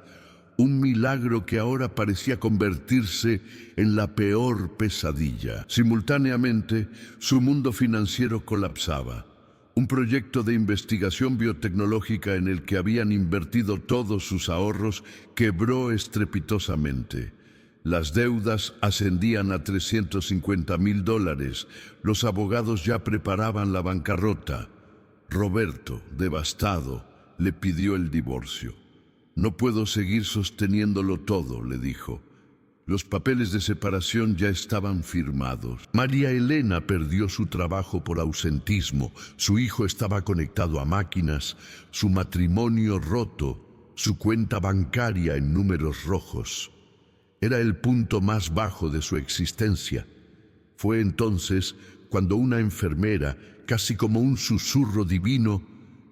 un milagro que ahora parecía convertirse en la peor pesadilla. Simultáneamente, su mundo financiero colapsaba. Un proyecto de investigación biotecnológica en el que habían invertido todos sus ahorros quebró estrepitosamente. Las deudas ascendían a $350,000. Los abogados ya preparaban la bancarrota. Roberto, devastado, le pidió el divorcio. No puedo seguir sosteniéndolo todo, le dijo. Los papeles de separación ya estaban firmados. María Elena perdió su trabajo por ausentismo. Su hijo estaba conectado a máquinas, su matrimonio roto, su cuenta bancaria en números rojos. Era el punto más bajo de su existencia. Fue entonces cuando una enfermera, casi como un susurro divino,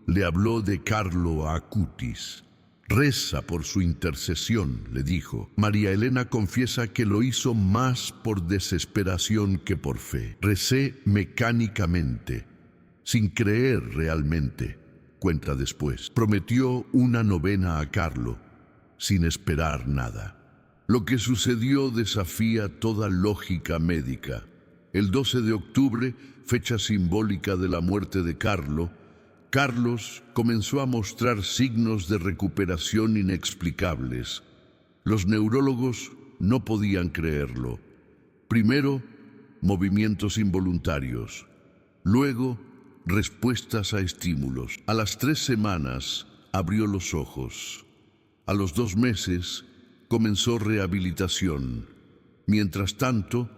le habló de Carlo Acutis. Reza por su intercesión, le dijo. María Elena confiesa que lo hizo más por desesperación que por fe. Recé mecánicamente, sin creer realmente, cuenta después. Prometió una novena a Carlo, sin esperar nada. Lo que sucedió desafía toda lógica médica. El 12 de octubre, fecha simbólica de la muerte de Carlos comenzó a mostrar signos de recuperación inexplicables. Los neurólogos no podían creerlo. Primero, movimientos involuntarios. Luego, respuestas a estímulos. A las 3 semanas, abrió los ojos. A los 2 meses, comenzó rehabilitación. Mientras tanto,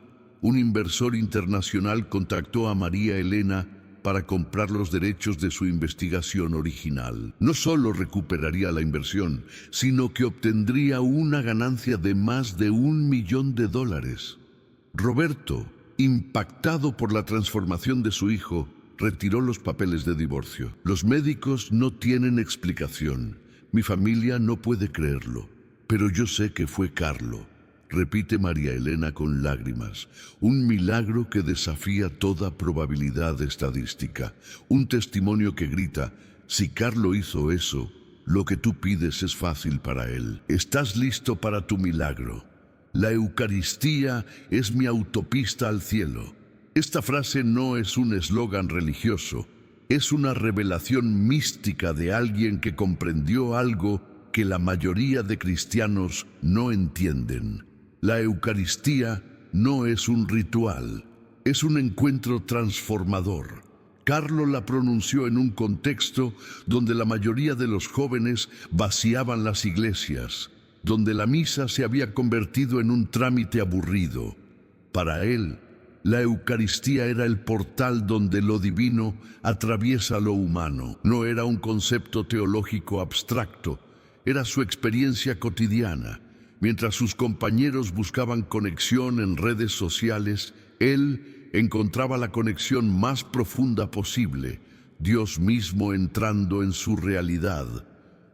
un inversor internacional contactó a María Elena para comprar los derechos de su investigación original. No solo recuperaría la inversión, sino que obtendría una ganancia de más de $1 millón. Roberto, impactado por la transformación de su hijo, retiró los papeles de divorcio. Los médicos no tienen explicación. Mi familia no puede creerlo. Pero yo sé que fue Carlo, repite María Elena con lágrimas. Un milagro que desafía toda probabilidad estadística. Un testimonio que grita, si Carlo hizo eso, lo que tú pides es fácil para él. Estás listo para tu milagro. La Eucaristía es mi autopista al cielo. Esta frase no es un eslogan religioso. Es una revelación mística de alguien que comprendió algo que la mayoría de cristianos no entienden. La Eucaristía no es un ritual, es un encuentro transformador. Carlo la pronunció en un contexto donde la mayoría de los jóvenes vaciaban las iglesias, donde la misa se había convertido en un trámite aburrido. Para él, la Eucaristía era el portal donde lo divino atraviesa lo humano. No era un concepto teológico abstracto, era su experiencia cotidiana. Mientras sus compañeros buscaban conexión en redes sociales, él encontraba la conexión más profunda posible, Dios mismo entrando en su realidad.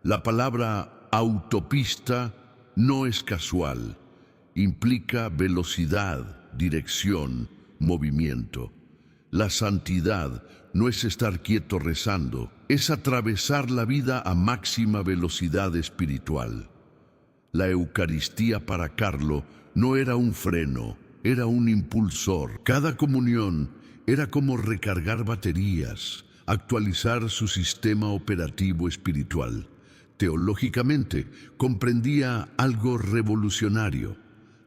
La palabra autopista no es casual, implica velocidad, dirección, movimiento. La santidad no es estar quieto rezando, es atravesar la vida a máxima velocidad espiritual. La Eucaristía para Carlo no era un freno, era un impulsor. Cada comunión era como recargar baterías, actualizar su sistema operativo espiritual. Teológicamente, comprendía algo revolucionario.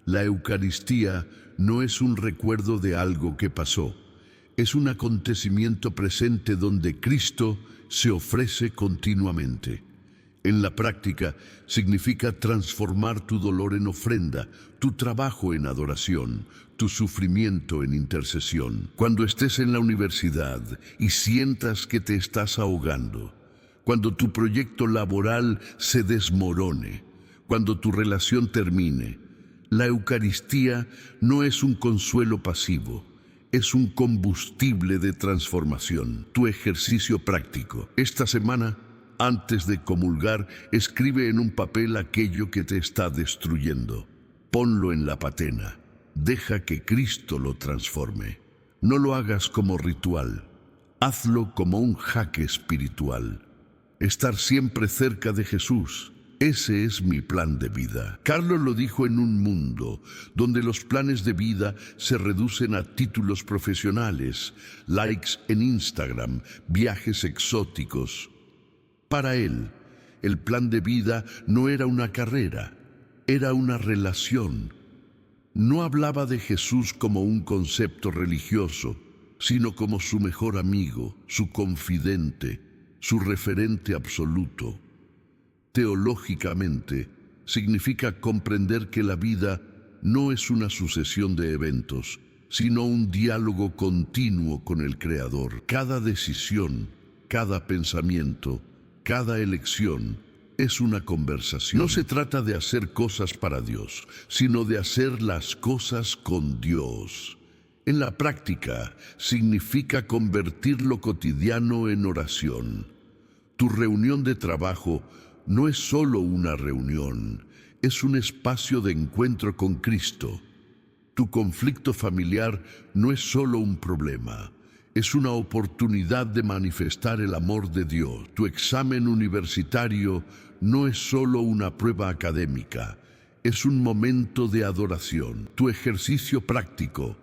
La Eucaristía no es un recuerdo de algo que pasó, es un acontecimiento presente donde Cristo se ofrece continuamente. En la práctica, significa transformar tu dolor en ofrenda, tu trabajo en adoración, tu sufrimiento en intercesión. Cuando estés en la universidad y sientas que te estás ahogando, cuando tu proyecto laboral se desmorone, cuando tu relación termine, la Eucaristía no es un consuelo pasivo, es un combustible de transformación, tu ejercicio práctico. Esta semana, antes de comulgar, escribe en un papel aquello que te está destruyendo. Ponlo en la patena. Deja que Cristo lo transforme. No lo hagas como ritual. Hazlo como un jaque espiritual. Estar siempre cerca de Jesús. Ese es mi plan de vida. Carlo lo dijo en un mundo donde los planes de vida se reducen a títulos profesionales, likes en Instagram, viajes exóticos. Para él, el plan de vida no era una carrera, era una relación. No hablaba de Jesús como un concepto religioso, sino como su mejor amigo, su confidente, su referente absoluto. Teológicamente, significa comprender que la vida no es una sucesión de eventos, sino un diálogo continuo con el Creador. Cada decisión, cada pensamiento, cada elección es una conversación. No se trata de hacer cosas para Dios, sino de hacer las cosas con Dios. En la práctica, significa convertir lo cotidiano en oración. Tu reunión de trabajo no es solo una reunión, es un espacio de encuentro con Cristo. Tu conflicto familiar no es solo un problema, es una oportunidad de manifestar el amor de Dios. Tu examen universitario no es solo una prueba académica, es un momento de adoración. Tu ejercicio práctico,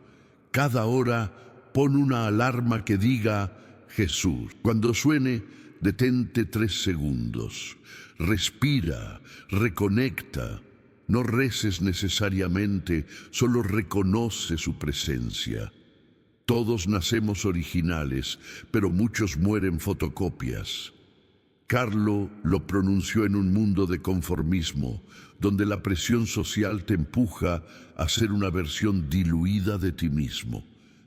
cada hora pon una alarma que diga Jesús. Cuando suene, detente 3 segundos. Respira, reconecta. No reces necesariamente, solo reconoce su presencia. Todos nacemos originales, pero muchos mueren fotocopias. Carlo lo pronunció en un mundo de conformismo, donde la presión social te empuja a ser una versión diluida de ti mismo.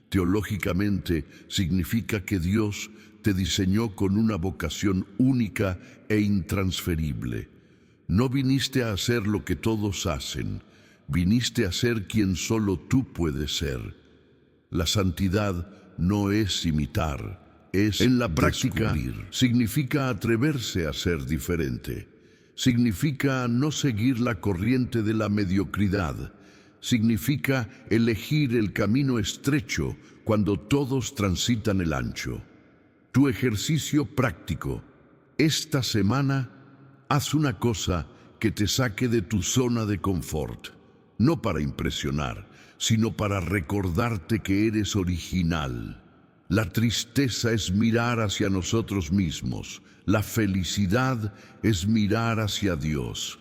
Teológicamente, significa que Dios te diseñó con una vocación única e intransferible. No viniste a hacer lo que todos hacen, viniste a ser quien solo tú puedes ser. La santidad no es imitar, es en la práctica descubrir. Significa atreverse a ser diferente. Significa no seguir la corriente de la mediocridad. Significa elegir el camino estrecho cuando todos transitan el ancho. Tu ejercicio práctico. Esta semana, haz una cosa que te saque de tu zona de confort, no para impresionar, sino para recordarte que eres original. La tristeza es mirar hacia nosotros mismos, la felicidad es mirar hacia Dios.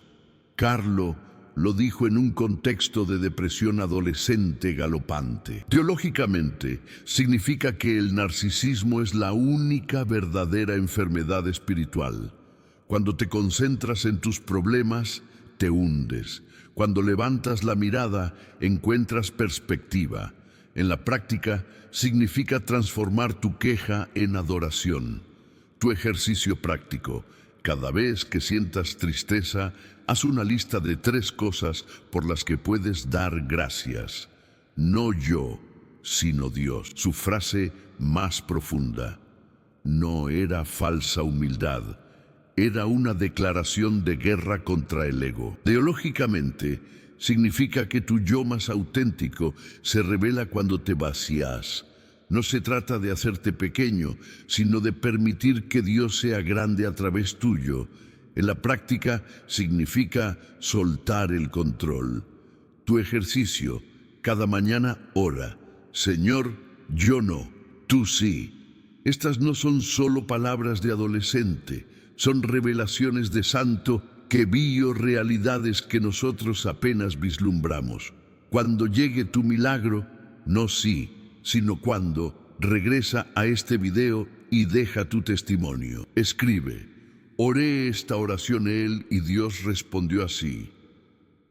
Carlo lo dijo en un contexto de depresión adolescente galopante. Teológicamente, significa que el narcisismo es la única verdadera enfermedad espiritual. Cuando te concentras en tus problemas, te hundes. Cuando levantas la mirada, encuentras perspectiva. En la práctica, significa transformar tu queja en adoración. Tu ejercicio práctico: cada vez que sientas tristeza, haz una lista de 3 cosas por las que puedes dar gracias. No yo, sino Dios. Su frase más profunda no era falsa humildad, era una declaración de guerra contra el ego. Teológicamente, significa que tu yo más auténtico se revela cuando te vacías. No se trata de hacerte pequeño, sino de permitir que Dios sea grande a través tuyo. En la práctica significa soltar el control. Tu ejercicio: cada mañana ora: Señor, yo no, tú sí. Estas no son solo palabras de adolescente, son revelaciones de santo que vio realidades que nosotros apenas vislumbramos. Cuando llegue tu milagro, no sí, sino cuando, regresa a este video y deja tu testimonio. Escribe: oré esta oración él y Dios respondió así.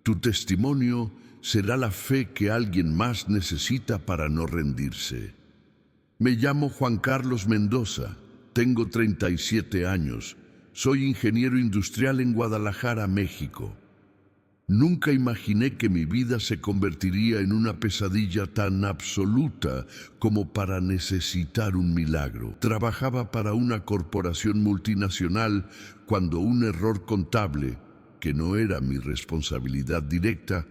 Tu testimonio será la fe que alguien más necesita para no rendirse. Me llamo Juan Carlos Mendoza, tengo 37 años, soy ingeniero industrial en Guadalajara, México. Nunca imaginé que mi vida se convertiría en una pesadilla tan absoluta como para necesitar un milagro. Trabajaba para una corporación multinacional cuando un error contable, que no era mi responsabilidad directa,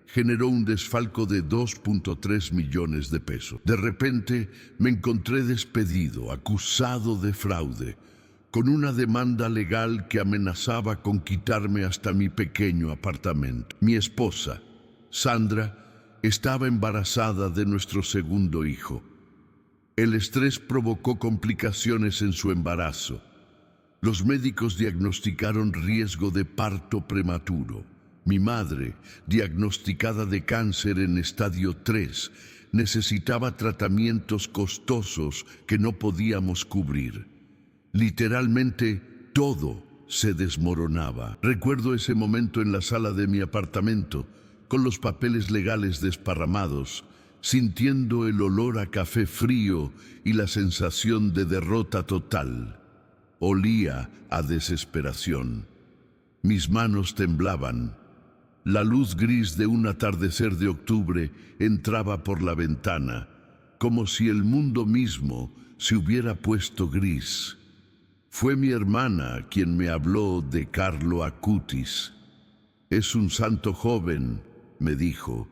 generó un desfalco de 2.3 millones de pesos. De repente me encontré despedido, acusado de fraude, con una demanda legal que amenazaba con quitarme hasta mi pequeño apartamento. Mi esposa, Sandra, estaba embarazada de nuestro segundo hijo. El estrés provocó complicaciones en su embarazo. Los médicos diagnosticaron riesgo de parto prematuro. Mi madre, diagnosticada de cáncer en estadio 3, necesitaba tratamientos costosos que no podíamos cubrir. Literalmente, todo se desmoronaba. Recuerdo ese momento en la sala de mi apartamento, con los papeles legales desparramados, sintiendo el olor a café frío y la sensación de derrota total. Olía a desesperación. Mis manos temblaban. La luz gris de un atardecer de octubre entraba por la ventana, como si el mundo mismo se hubiera puesto gris. Fue mi hermana quien me habló de Carlo Acutis. Es un santo joven, me dijo.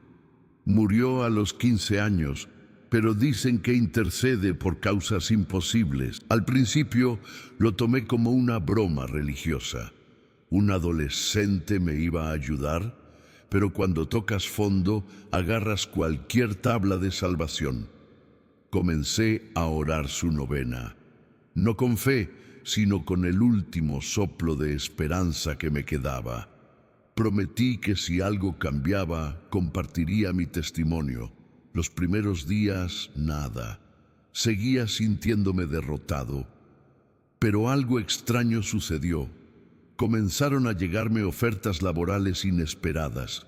Murió a los 15 años, pero dicen que intercede por causas imposibles. Al principio lo tomé como una broma religiosa. ¿Un adolescente me iba a ayudar? Pero cuando tocas fondo, agarras cualquier tabla de salvación. Comencé a orar su novena, no con fe, sino con el último soplo de esperanza que me quedaba. Prometí que si algo cambiaba, compartiría mi testimonio. Los primeros días, nada. Seguía sintiéndome derrotado. Pero algo extraño sucedió. Comenzaron a llegarme ofertas laborales inesperadas.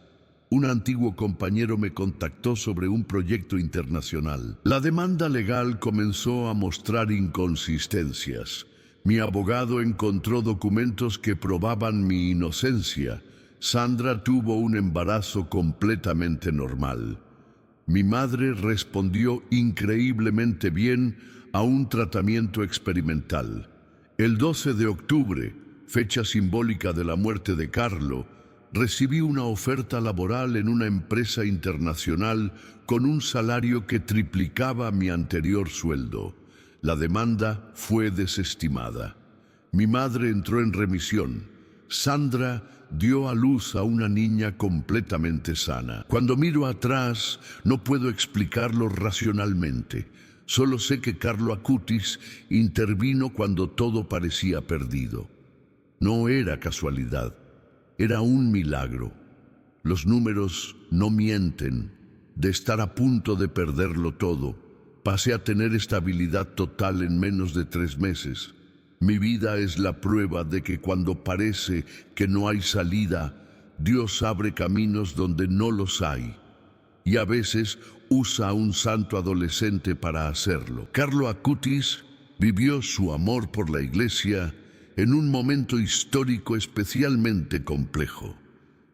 Un antiguo compañero me contactó sobre un proyecto internacional. La demanda legal comenzó a mostrar inconsistencias. Mi abogado encontró documentos que probaban mi inocencia. Sandra tuvo un embarazo completamente normal. Mi madre respondió increíblemente bien a un tratamiento experimental. El 12 de octubre, fecha simbólica de la muerte de Carlo, recibí una oferta laboral en una empresa internacional con un salario que triplicaba mi anterior sueldo. La demanda fue desestimada. Mi madre entró en remisión. Sandra dio a luz a una niña completamente sana. Cuando miro atrás, no puedo explicarlo racionalmente. Solo sé que Carlo Acutis intervino cuando todo parecía perdido. No era casualidad, era un milagro. Los números no mienten. De estar a punto de perderlo todo, pasé a tener estabilidad total en menos de 3 meses. Mi vida es la prueba de que cuando parece que no hay salida, Dios abre caminos donde no los hay. Y a veces usa a un santo adolescente para hacerlo. Carlo Acutis vivió su amor por la Iglesia en un momento histórico especialmente complejo.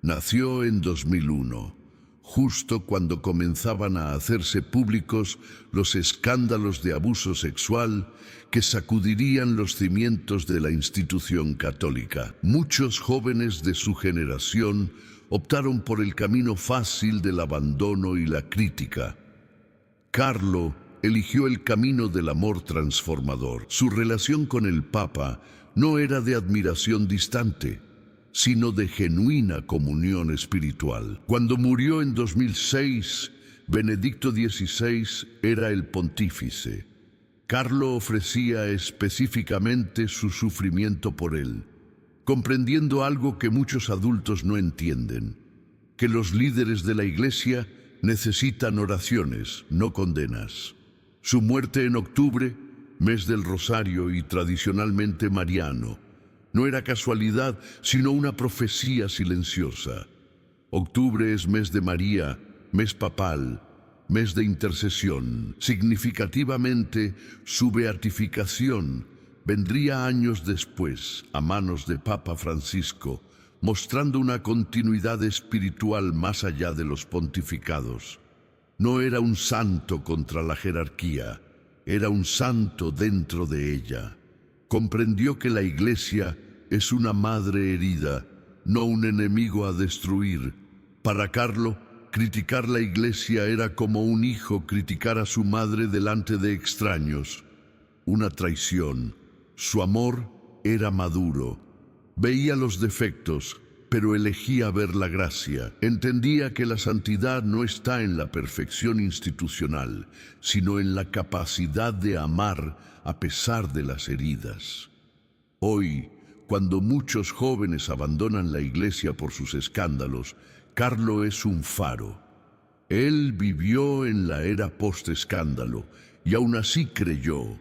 Nació en 2001, justo cuando comenzaban a hacerse públicos los escándalos de abuso sexual que sacudirían los cimientos de la institución católica. Muchos jóvenes de su generación optaron por el camino fácil del abandono y la crítica. Carlo eligió el camino del amor transformador. Su relación con el Papa no era de admiración distante, sino de genuina comunión espiritual. Cuando murió en 2006, Benedicto XVI era el pontífice. Carlo ofrecía específicamente su sufrimiento por él, comprendiendo algo que muchos adultos no entienden, que los líderes de la Iglesia necesitan oraciones, no condenas. Su muerte en octubre, mes del Rosario y tradicionalmente mariano, no era casualidad, sino una profecía silenciosa. Octubre es mes de María, mes papal, mes de intercesión. Significativamente, su beatificación vendría años después, a manos de Papa Francisco, mostrando una continuidad espiritual más allá de los pontificados. No era un santo contra la jerarquía, era un santo dentro de ella. Comprendió que la Iglesia es una madre herida, no un enemigo a destruir. Para Carlo, criticar la Iglesia era como un hijo criticar a su madre delante de extraños. Una traición. Su amor era maduro. Veía los defectos, pero elegía ver la gracia. Entendía que la santidad no está en la perfección institucional, sino en la capacidad de amar a pesar de las heridas. Hoy, cuando muchos jóvenes abandonan la Iglesia por sus escándalos, Carlo es un faro. Él vivió en la era post-escándalo y aún así creyó,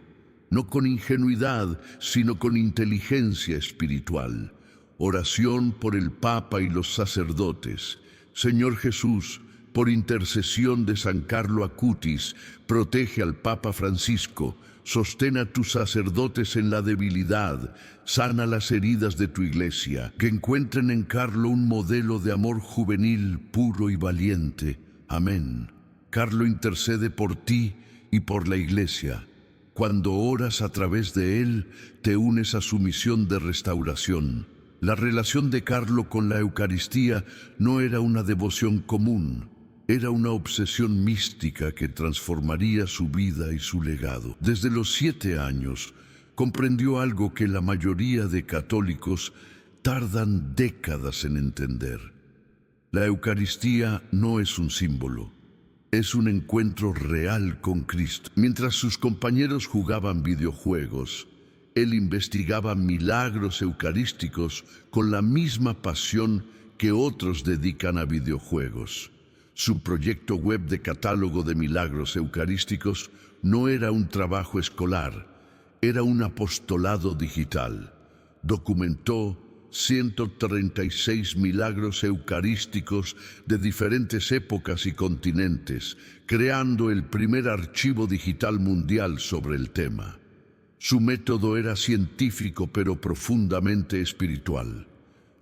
no con ingenuidad, sino con inteligencia espiritual. Oración por el Papa y los sacerdotes. Señor Jesús, por intercesión de San Carlo Acutis, protege al Papa Francisco, sostén a tus sacerdotes en la debilidad, sana las heridas de tu Iglesia, que encuentren en Carlo un modelo de amor juvenil, puro y valiente. Amén. Carlo intercede por ti y por la Iglesia. Cuando oras a través de él, te unes a su misión de restauración. La relación de Carlo con la Eucaristía no era una devoción común, era una obsesión mística que transformaría su vida y su legado. Desde los 7 años, comprendió algo que la mayoría de católicos tardan décadas en entender. La Eucaristía no es un símbolo, es un encuentro real con Cristo. Mientras sus compañeros jugaban videojuegos, él investigaba milagros eucarísticos con la misma pasión que otros dedican a videojuegos. Su proyecto web de catálogo de milagros eucarísticos no era un trabajo escolar, era un apostolado digital. Documentó 136 milagros eucarísticos de diferentes épocas y continentes, creando el primer archivo digital mundial sobre el tema. Su método era científico pero profundamente espiritual.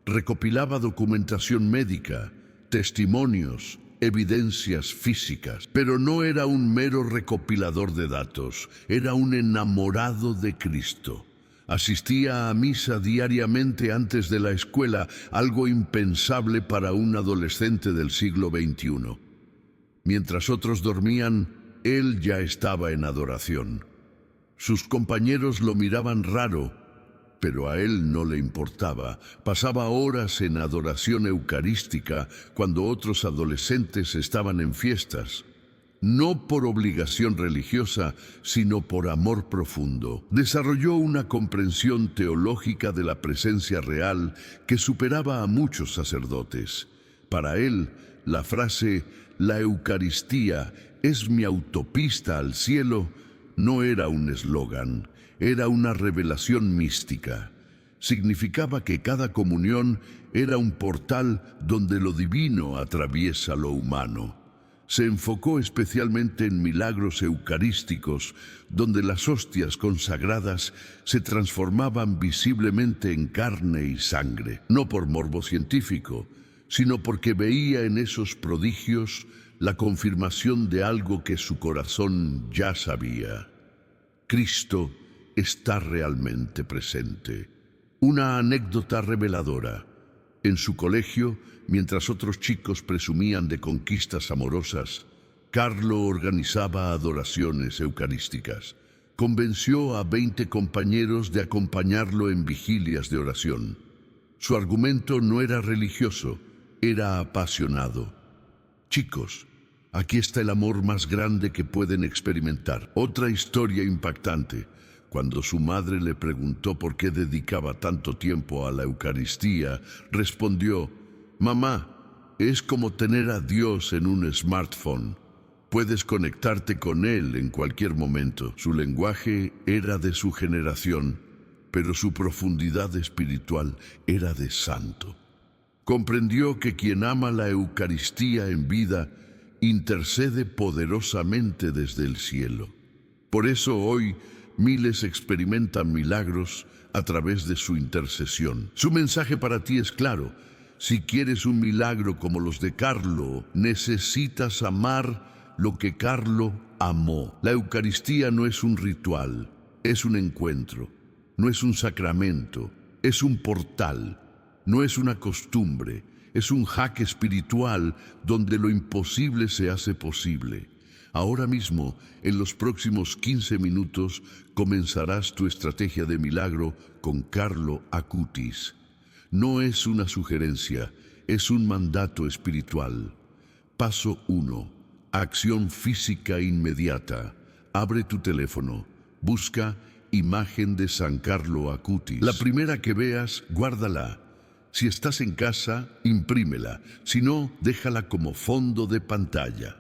Recopilaba documentación médica, testimonios, evidencias físicas, pero no era un mero recopilador de datos, era un enamorado de Cristo. Asistía a misa diariamente antes de la escuela, algo impensable para un adolescente del siglo XXI. Mientras otros dormían, él ya estaba en adoración. Sus compañeros lo miraban raro, pero a él no le importaba. Pasaba horas en adoración eucarística cuando otros adolescentes estaban en fiestas. No por obligación religiosa, sino por amor profundo. Desarrolló una comprensión teológica de la presencia real que superaba a muchos sacerdotes. Para él, la frase «La Eucaristía es mi autopista al cielo» no era un eslogan, era una revelación mística. Significaba que cada comunión era un portal donde lo divino atraviesa lo humano. Se enfocó especialmente en milagros eucarísticos, donde las hostias consagradas se transformaban visiblemente en carne y sangre, no por morbo científico, sino porque veía en esos prodigios la confirmación de algo que su corazón ya sabía. Cristo está realmente presente. Una anécdota reveladora. En su colegio, mientras otros chicos presumían de conquistas amorosas, Carlo organizaba adoraciones eucarísticas. Convenció a 20 compañeros de acompañarlo en vigilias de oración. Su argumento no era religioso, era apasionado. Chicos, aquí está el amor más grande que pueden experimentar. Otra historia impactante. Cuando su madre le preguntó por qué dedicaba tanto tiempo a la Eucaristía, respondió: «Mamá, es como tener a Dios en un smartphone. Puedes conectarte con Él en cualquier momento». Su lenguaje era de su generación, pero su profundidad espiritual era de santo. Comprendió que quien ama la Eucaristía en vida intercede poderosamente desde el cielo. Por eso hoy miles experimentan milagros a través de su intercesión. Su mensaje para ti es claro. Si quieres un milagro como los de Carlo, necesitas amar lo que Carlo amó. La Eucaristía no es un ritual, es un encuentro. No es un sacramento, es un portal. No es una costumbre, es un hack espiritual donde lo imposible se hace posible. Ahora mismo, en los próximos 15 minutos, comenzarás tu estrategia de milagro con Carlo Acutis. No es una sugerencia, es un mandato espiritual. Paso 1. Acción física inmediata. Abre tu teléfono. Busca imagen de San Carlo Acutis. La primera que veas, guárdala. Si estás en casa, imprímela. Si no, déjala como fondo de pantalla.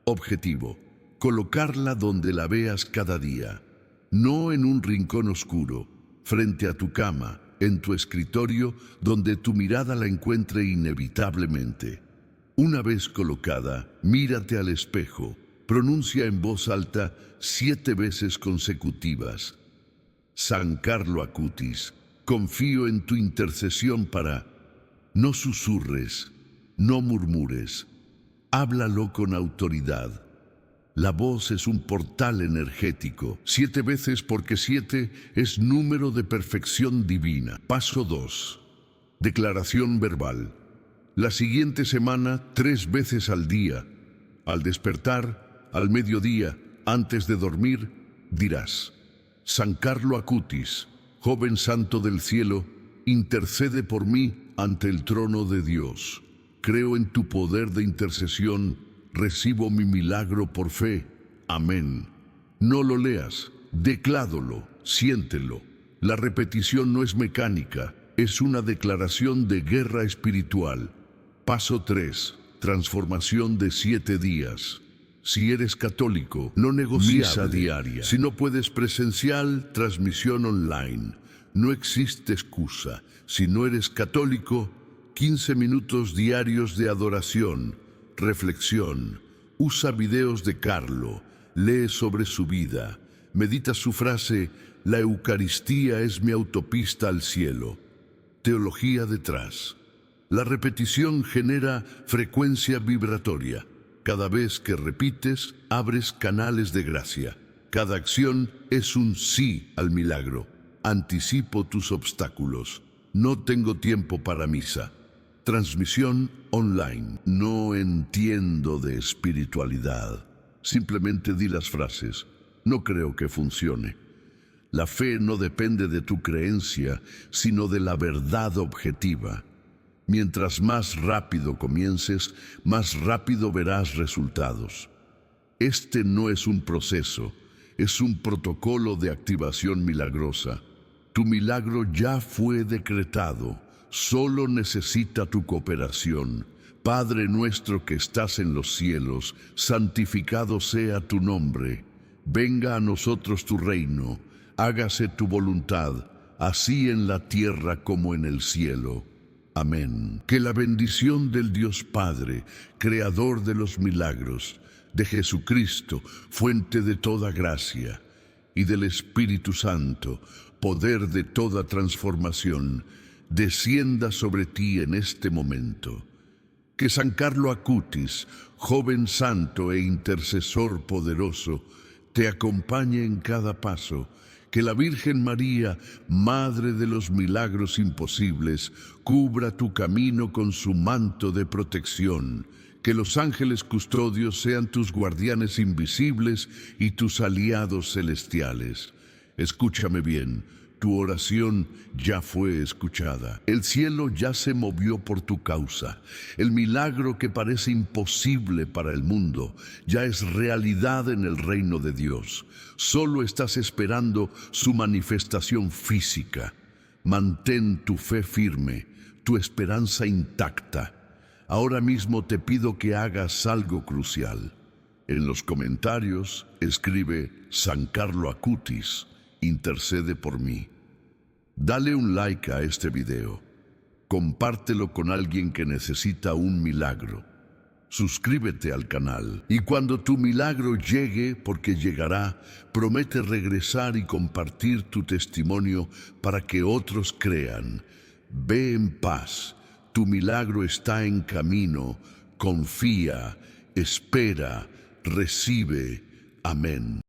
Objetivo: colocarla donde la veas cada día. No en un rincón oscuro, frente a tu cama, en tu escritorio, donde tu mirada la encuentre inevitablemente. Una vez colocada, mírate al espejo. Pronuncia en voz alta 7 veces consecutivas: San Carlo Acutis, confío en tu intercesión para... No susurres, no murmures, háblalo con autoridad. La voz es un portal energético. 7 veces porque 7 es número de perfección divina. Paso 2. Declaración verbal. La siguiente semana 3 veces al día. Al despertar, al mediodía, antes de dormir, dirás: San Carlo Acutis, joven santo del cielo, intercede por mí ante el trono de Dios. Creo en tu poder de intercesión, recibo mi milagro por fe. Amén. No lo leas, decláralo, siéntelo. La repetición no es mecánica, es una declaración de guerra espiritual. Paso 3. Transformación de 7 días. Si eres católico, no negociable. Misa diaria. Si no puedes presencial, transmisión online. No existe excusa. Si no eres católico, 15 minutos diarios de adoración, reflexión. Usa videos de Carlo, lee sobre su vida. Medita su frase: la Eucaristía es mi autopista al cielo. Teología detrás. La repetición genera frecuencia vibratoria. Cada vez que repites, abres canales de gracia. Cada acción es un sí al milagro. Anticipo tus obstáculos. No tengo tiempo para misa. Transmisión online. No entiendo de espiritualidad. Simplemente di las frases. No creo que funcione. La fe no depende de tu creencia, sino de la verdad objetiva. Mientras más rápido comiences, más rápido verás resultados. Este no es un proceso, es un protocolo de activación milagrosa. Tu milagro ya fue decretado, solo necesita tu cooperación. Padre nuestro que estás en los cielos, santificado sea tu nombre. Venga a nosotros tu reino, hágase tu voluntad, así en la tierra como en el cielo. Amén. Que la bendición del Dios Padre, Creador de los milagros, de Jesucristo, fuente de toda gracia, y del Espíritu Santo, poder de toda transformación, descienda sobre ti en este momento. Que San Carlo Acutis, joven santo e intercesor poderoso, te acompañe en cada paso. Que la Virgen María, Madre de los milagros imposibles, cubra tu camino con su manto de protección. Que los ángeles custodios sean tus guardianes invisibles y tus aliados celestiales. Escúchame bien, tu oración ya fue escuchada. El cielo ya se movió por tu causa. El milagro que parece imposible para el mundo ya es realidad en el reino de Dios. Solo estás esperando su manifestación física. Mantén tu fe firme, tu esperanza intacta. Ahora mismo te pido que hagas algo crucial. En los comentarios escribe San Carlo Acutis, intercede por mí. Dale un like a este video. Compártelo con alguien que necesita un milagro. Suscríbete al canal. Y cuando tu milagro llegue, porque llegará, promete regresar y compartir tu testimonio para que otros crean. Ve en paz. Tu milagro está en camino. Confía, espera, recibe. Amén.